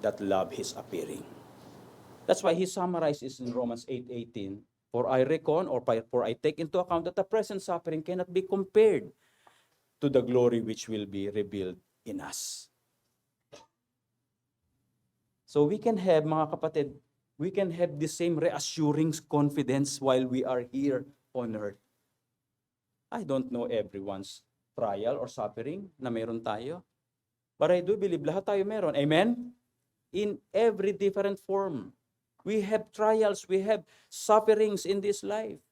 that love His appearing. That's why he summarizes in Romans 8:18, for I reckon, or for I take into account that the present suffering cannot be compared to the glory which will be revealed in us. So we can have, mga kapatid, we can have the same reassuring confidence while we are here on earth. I don't know everyone's trial or suffering na meron tayo. But I do believe lahat tayo meron. Amen? In every different form. We have trials, we have sufferings in this life.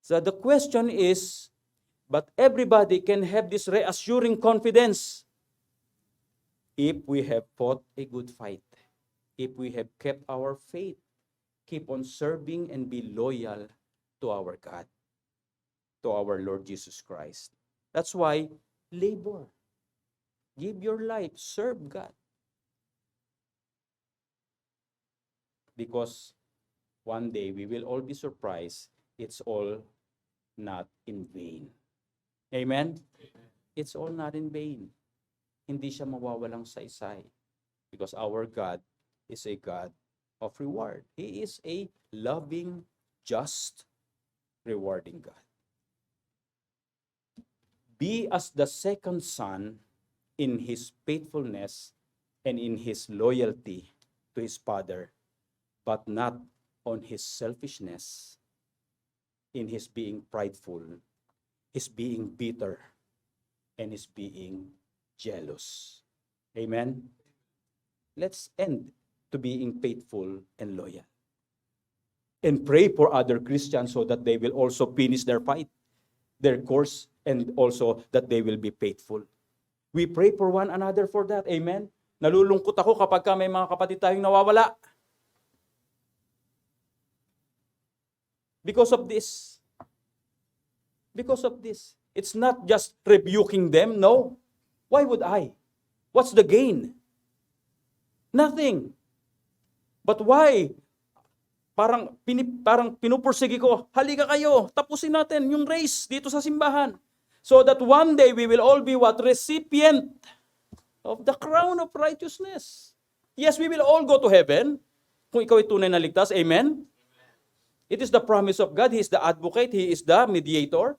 So the question is, but everybody can have this reassuring confidence if we have fought a good fight, if we have kept our faith, keep on serving and be loyal to our God, to our Lord Jesus Christ. That's why labor. Give your life, serve God. Because one day we will all be surprised, it's all not in vain. Amen? It's all not in vain. Hindi siya mawawalang saysay. Because our God is a God of reward. He is a loving, just, rewarding God. Be as the second son in his faithfulness and in his loyalty to his father, but not on his selfishness, in his being prideful, his being bitter, and his being jealous. Amen? Let's end to being faithful and loyal. And pray for other Christians so that they will also finish their fight, their course, and also that they will be faithful. We pray for one another for that. Amen? Nalulungkot ako kapag may mga kapatid tayong nawawala. Because of this. Because of this. It's not just rebuking them, no. Why would I? What's the gain? Nothing. But why? Parang pinupursige ko, halika kayo, tapusin natin yung race dito sa simbahan. So that one day we will all be what? Recipient of the crown of righteousness. Yes, we will all go to heaven kung ikaw ay tunay na ligtas. Amen? It is the promise of God. He is the advocate. He is the mediator.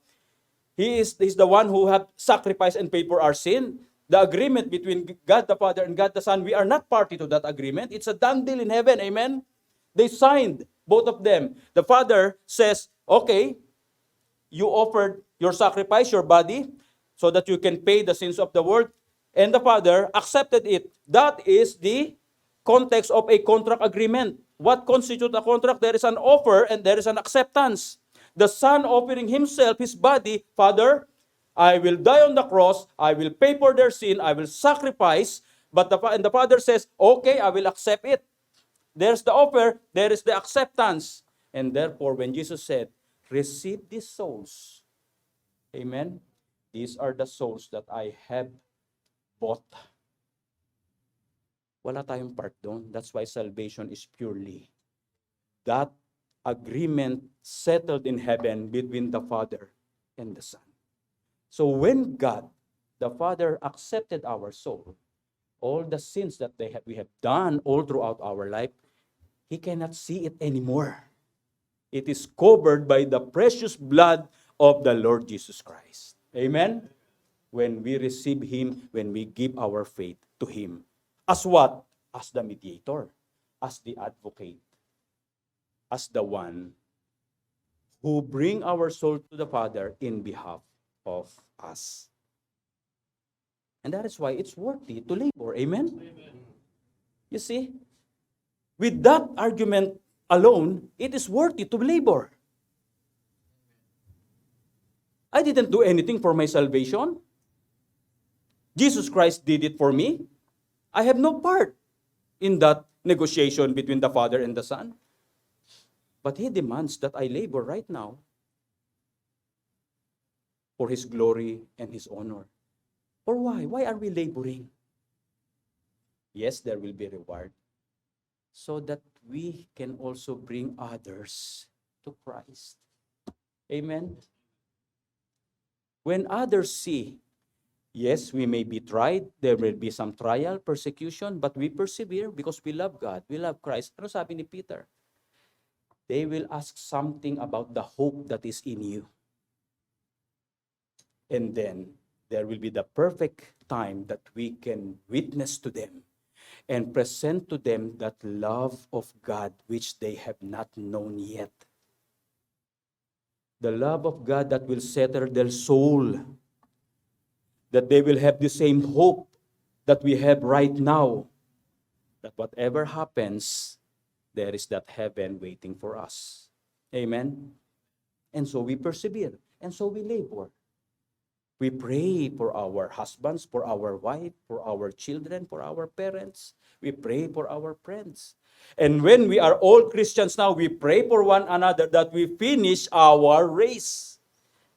He is the one who have sacrificed and paid for our sin. The agreement between God the Father and God the Son, we are not party to that agreement. It's a done deal in heaven. Amen? They signed, both of them. The Father says, okay, you offered your sacrifice, your body, so that you can pay the sins of the world. And the Father accepted it. That is the context of a contract agreement. What constitutes a contract? There is an offer and there is an acceptance. The Son offering himself, his body, Father, I will die on the cross, I will pay for their sin, I will sacrifice, and the Father says, okay, I will accept it. There's the offer, there is the acceptance. And therefore, when Jesus said, receive these souls, amen, these are the souls that I have bought. Wala tayong part doon. That's why salvation is purely that agreement settled in heaven between the Father and the Son. So when God, the Father, accepted our soul, all the sins that we have done all throughout our life, He cannot see it anymore. It is covered by the precious blood of the Lord Jesus Christ. Amen? When we receive Him, when we give our faith to Him. As what? As the mediator, as the advocate, as the one who bring our soul to the Father in behalf of us. And that is why it's worthy to labor. Amen? Amen. You see, with that argument alone, it is worthy to labor. I didn't do anything for my salvation. Jesus Christ did it for me. I have no part in that negotiation between the Father and the Son. But He demands that I labor right now for His glory and His honor. For why? Why are we laboring? Yes, there will be reward. So that we can also bring others to Christ. Amen? When others see, yes, we may be tried, there will be some trial, persecution, but we persevere because we love God, we love Christ. Ano sabi ni Peter? They will ask something about the hope that is in you. And then, there will be the perfect time that we can witness to them and present to them that love of God which they have not known yet. The love of God that will settle their soul, that they will have the same hope that we have right now. that whatever happens, there is that heaven waiting for us. Amen? And so we persevere. And so we labor. We pray for our husbands, for our wife, for our children, for our parents. We pray for our friends. And when we are all Christians now, we pray for one another that we finish our race.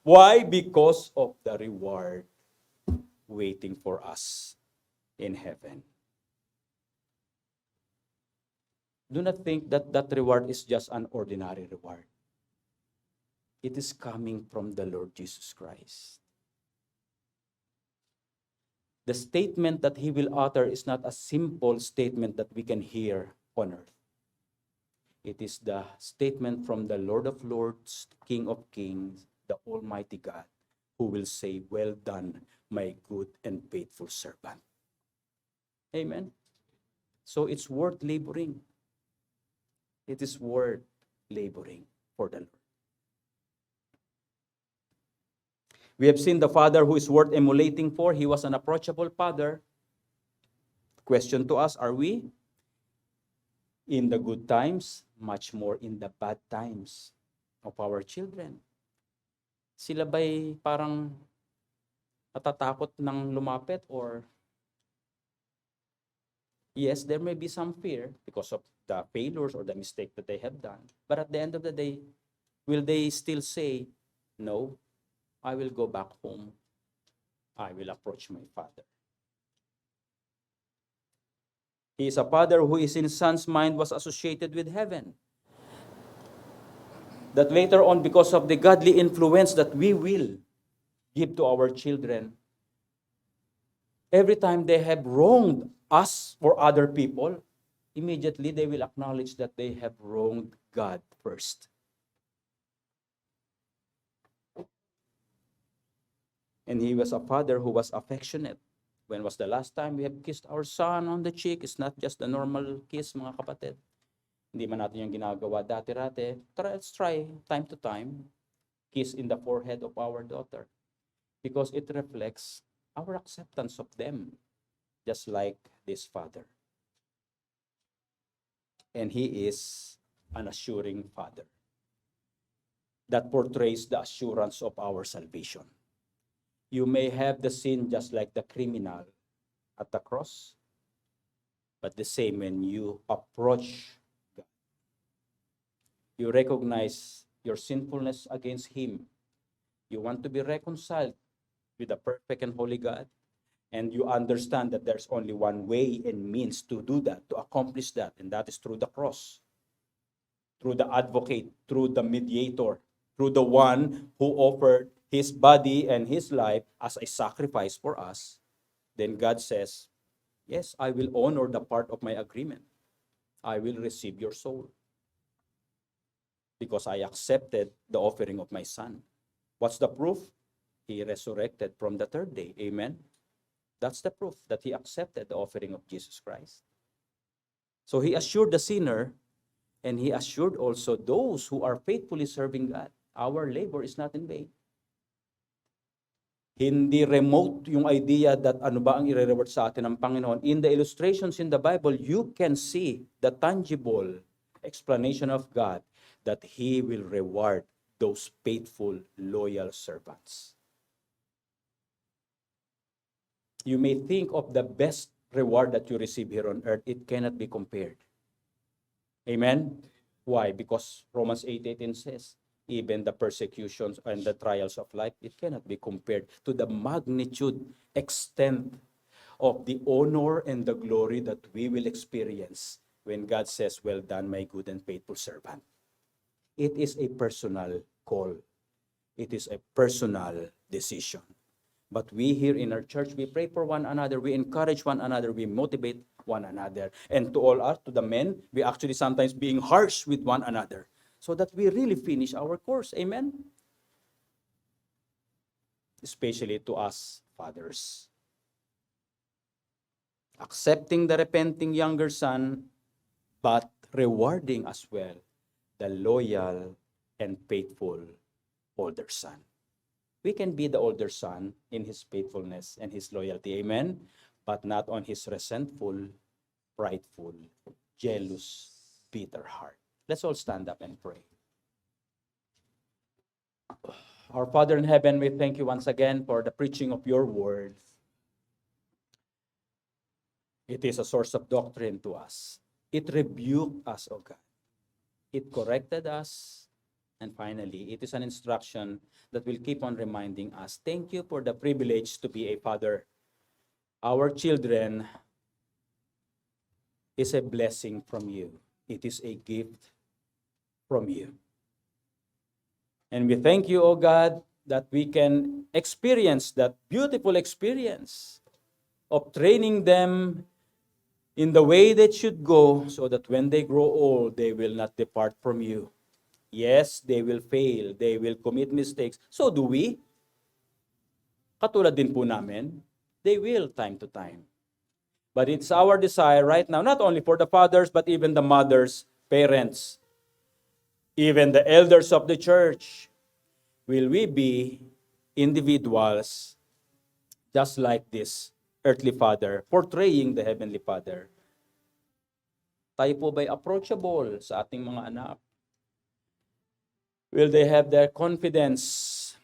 Why? Because of the reward waiting for us in heaven. Do not think that that reward is just an ordinary reward. It is coming from the Lord Jesus Christ. The statement that he will utter is not a simple statement that we can hear on earth. It is the statement from the Lord of Lords, King of Kings, the Almighty God, who will say, "Well done, my good and faithful servant." Amen. So it's worth laboring. It is worth laboring for the Lord. We have seen the father who is worth emulating for. He was an approachable father. Question to us, are we? In the good times, much more in the bad times of our children. Sila ba'y parang natatakot ng lumapit, or yes, there may be some fear because of the failures or the mistake that they have done. But at the end of the day, will they still say, "No, I will go back home. I will approach my father"? He is a father who is in his son's mind was associated with heaven. That later on, because of the godly influence that we will give to our children, every time they have wronged us or other people, immediately they will acknowledge that they have wronged God first. And he was a father who was affectionate. When was the last time we have kissed our son on the cheek? It's not just a normal kiss, mga kapatid. Hindi man natin yung ginagawa dati-rate. Let's try time to time, kiss in the forehead of our daughter. Because it reflects our acceptance of them, just like this father. And he is an assuring father that portrays the assurance of our salvation. You may have the sin just like the criminal at the cross, but the same when you approach God. You recognize your sinfulness against him. You want to be reconciled with the perfect and holy God, and you understand that there's only one way and means to do that, to accomplish that, and that is through the cross, through the advocate, through the mediator, through the one who offered his body and his life as a sacrifice for us. Then God says, "Yes, I will honor the part of my agreement. I will receive your soul because I accepted the offering of my son." What's the proof? He resurrected from the third day. Amen. That's the proof that he accepted the offering of Jesus Christ. So he assured the sinner, and he assured also those who are faithfully serving God. Our labor is not in vain. Hindi remote yung idea that ano ba ang i-reward sa atin ng Panginoon. In the illustrations in the Bible, you can see the tangible explanation of God that he will reward those faithful, loyal servants. You may think of the best reward that you receive here on earth. It cannot be compared. Amen? Why? Because Romans 8:18 says, even the persecutions and the trials of life, it cannot be compared to the magnitude, extent of the honor and the glory that we will experience when God says, "Well done, my good and faithful servant." It is a personal call. It is a personal decision. But we here in our church, we pray for one another, we encourage one another, we motivate one another. And to all us, to the men, we actually sometimes being harsh with one another, so that we really finish our course. Amen? Especially to us fathers. Accepting the repenting younger son, but rewarding as well the loyal and faithful older son. We can be the older son in his faithfulness and his loyalty. Amen? But not on his resentful prideful, jealous, bitter heart. Let's all stand up and pray. Our Father in heaven, we thank you once again for the preaching of your word. It is a source of doctrine to us. It rebuked us, O God. It corrected us. And finally, it is an instruction that will keep on reminding us. Thank you for the privilege to be a father. Our children is a blessing from you. It is a gift from you. And we thank you, O God, that we can experience that beautiful experience of training them in the way they should go, so that when they grow old, they will not depart from you. Yes, they will fail. They will commit mistakes. So do we. Katulad din po namin. They will time to time. But it's our desire right now, not only for the fathers, but even the mothers, parents, even the elders of the church. Will we be individuals just like this earthly father, portraying the heavenly Father? Tayo po ba'y approachable sa ating mga anak? Will they have their confidence?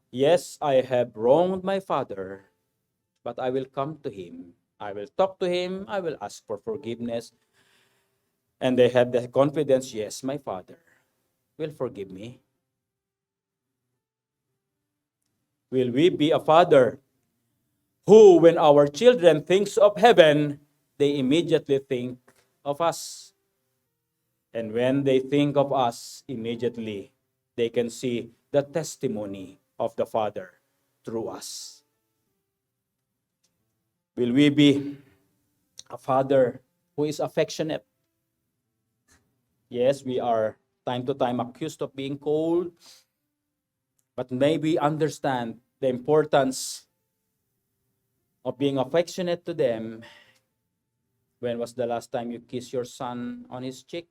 Yes, I have wronged my father, but I will come to him. I will talk to him. I will ask for forgiveness. And they have the confidence, yes, my father will forgive me. Will we be a father who, when our children thinks of heaven, they immediately think of us? And when they think of us, immediately they can see the testimony of the Father through us. Will we be a father who is affectionate? Yes, we are time to time accused of being cold, but maybe understand the importance of being affectionate to them. When was the last time you kissed your son on his cheek,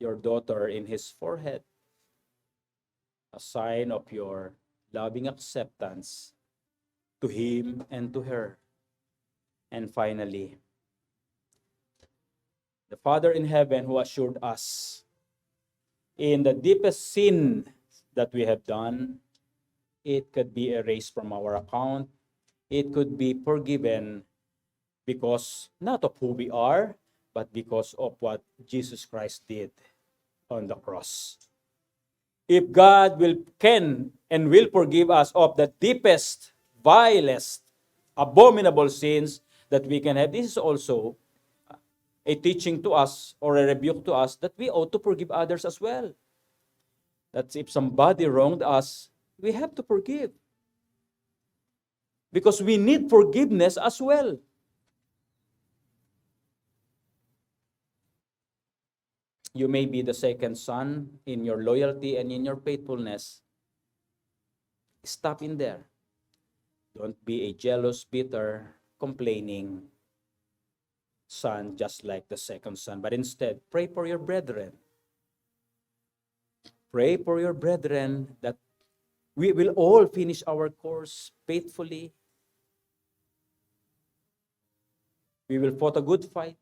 your daughter in his forehead? A sign of your loving acceptance to him and to her. And finally, the Father in heaven who assured us in the deepest sin that we have done, it could be erased from our account. It could be forgiven because not of who we are, but because of what Jesus Christ did on the cross. If God can and will forgive us of the deepest, vilest, abominable sins that we can have, this is also a teaching to us or a rebuke to us that we ought to forgive others as well. That if somebody wronged us, we have to forgive. Because we need forgiveness as well. You may be the second son in your loyalty and in your faithfulness. Stop in there. Don't be a jealous, bitter, complaining son just like the second son, but instead pray for your brethren. Pray for your brethren that we will all finish our course faithfully. We will fight a good fight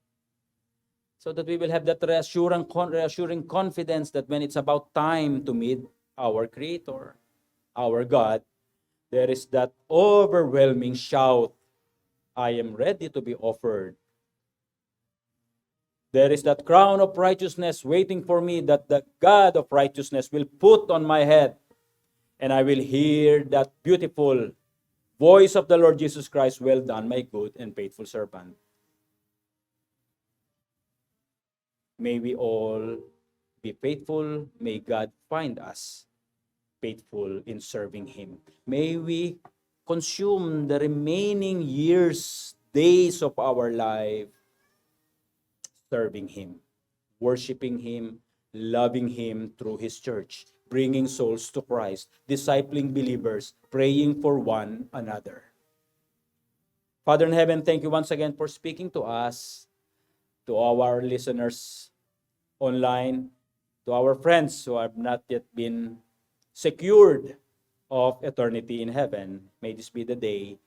so that we will have that reassuring confidence that when it's about time to meet our Creator, our God, there is that overwhelming shout, I am ready to be offered. There is that crown of righteousness waiting for me that the God of righteousness will put on my head. And I will hear that beautiful voice of the Lord Jesus Christ, well done, my good and faithful servant. May we all be faithful. May God find us faithful in serving Him. May we consume the remaining years, days of our life serving Him, worshiping Him, loving Him through His church, bringing souls to Christ, discipling believers, praying for one another. Father in heaven, thank you once again for speaking to us, to our listeners online, to our friends who have not yet been secured of eternity in heaven. May this be the day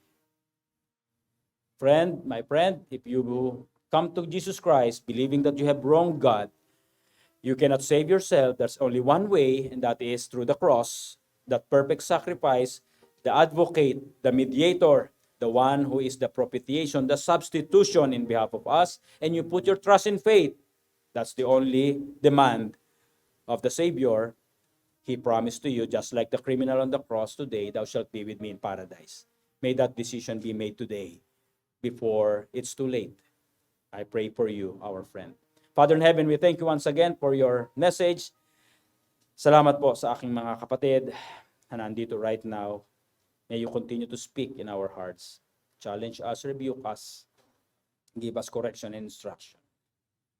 My friend, if you come to Jesus Christ believing that you have wronged God, you cannot save yourself. There's only one way, and that is through the cross, that perfect sacrifice, the advocate, the mediator, the one who is the propitiation, the substitution in behalf of us, and you put your trust in faith. That's the only demand of the Savior. He promised to you, just like the criminal on the cross, today, thou shalt be with me in paradise. May that decision be made today before it's too late. I pray for you, our friend. Father in heaven, we thank you once again for your message. Salamat po sa aking mga kapatid na nandito right now. May you continue to speak in our hearts. Challenge us, rebuke us, give us correction and instruction.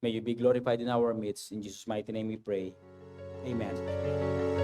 May you be glorified in our midst. In Jesus' mighty name we pray. Amen.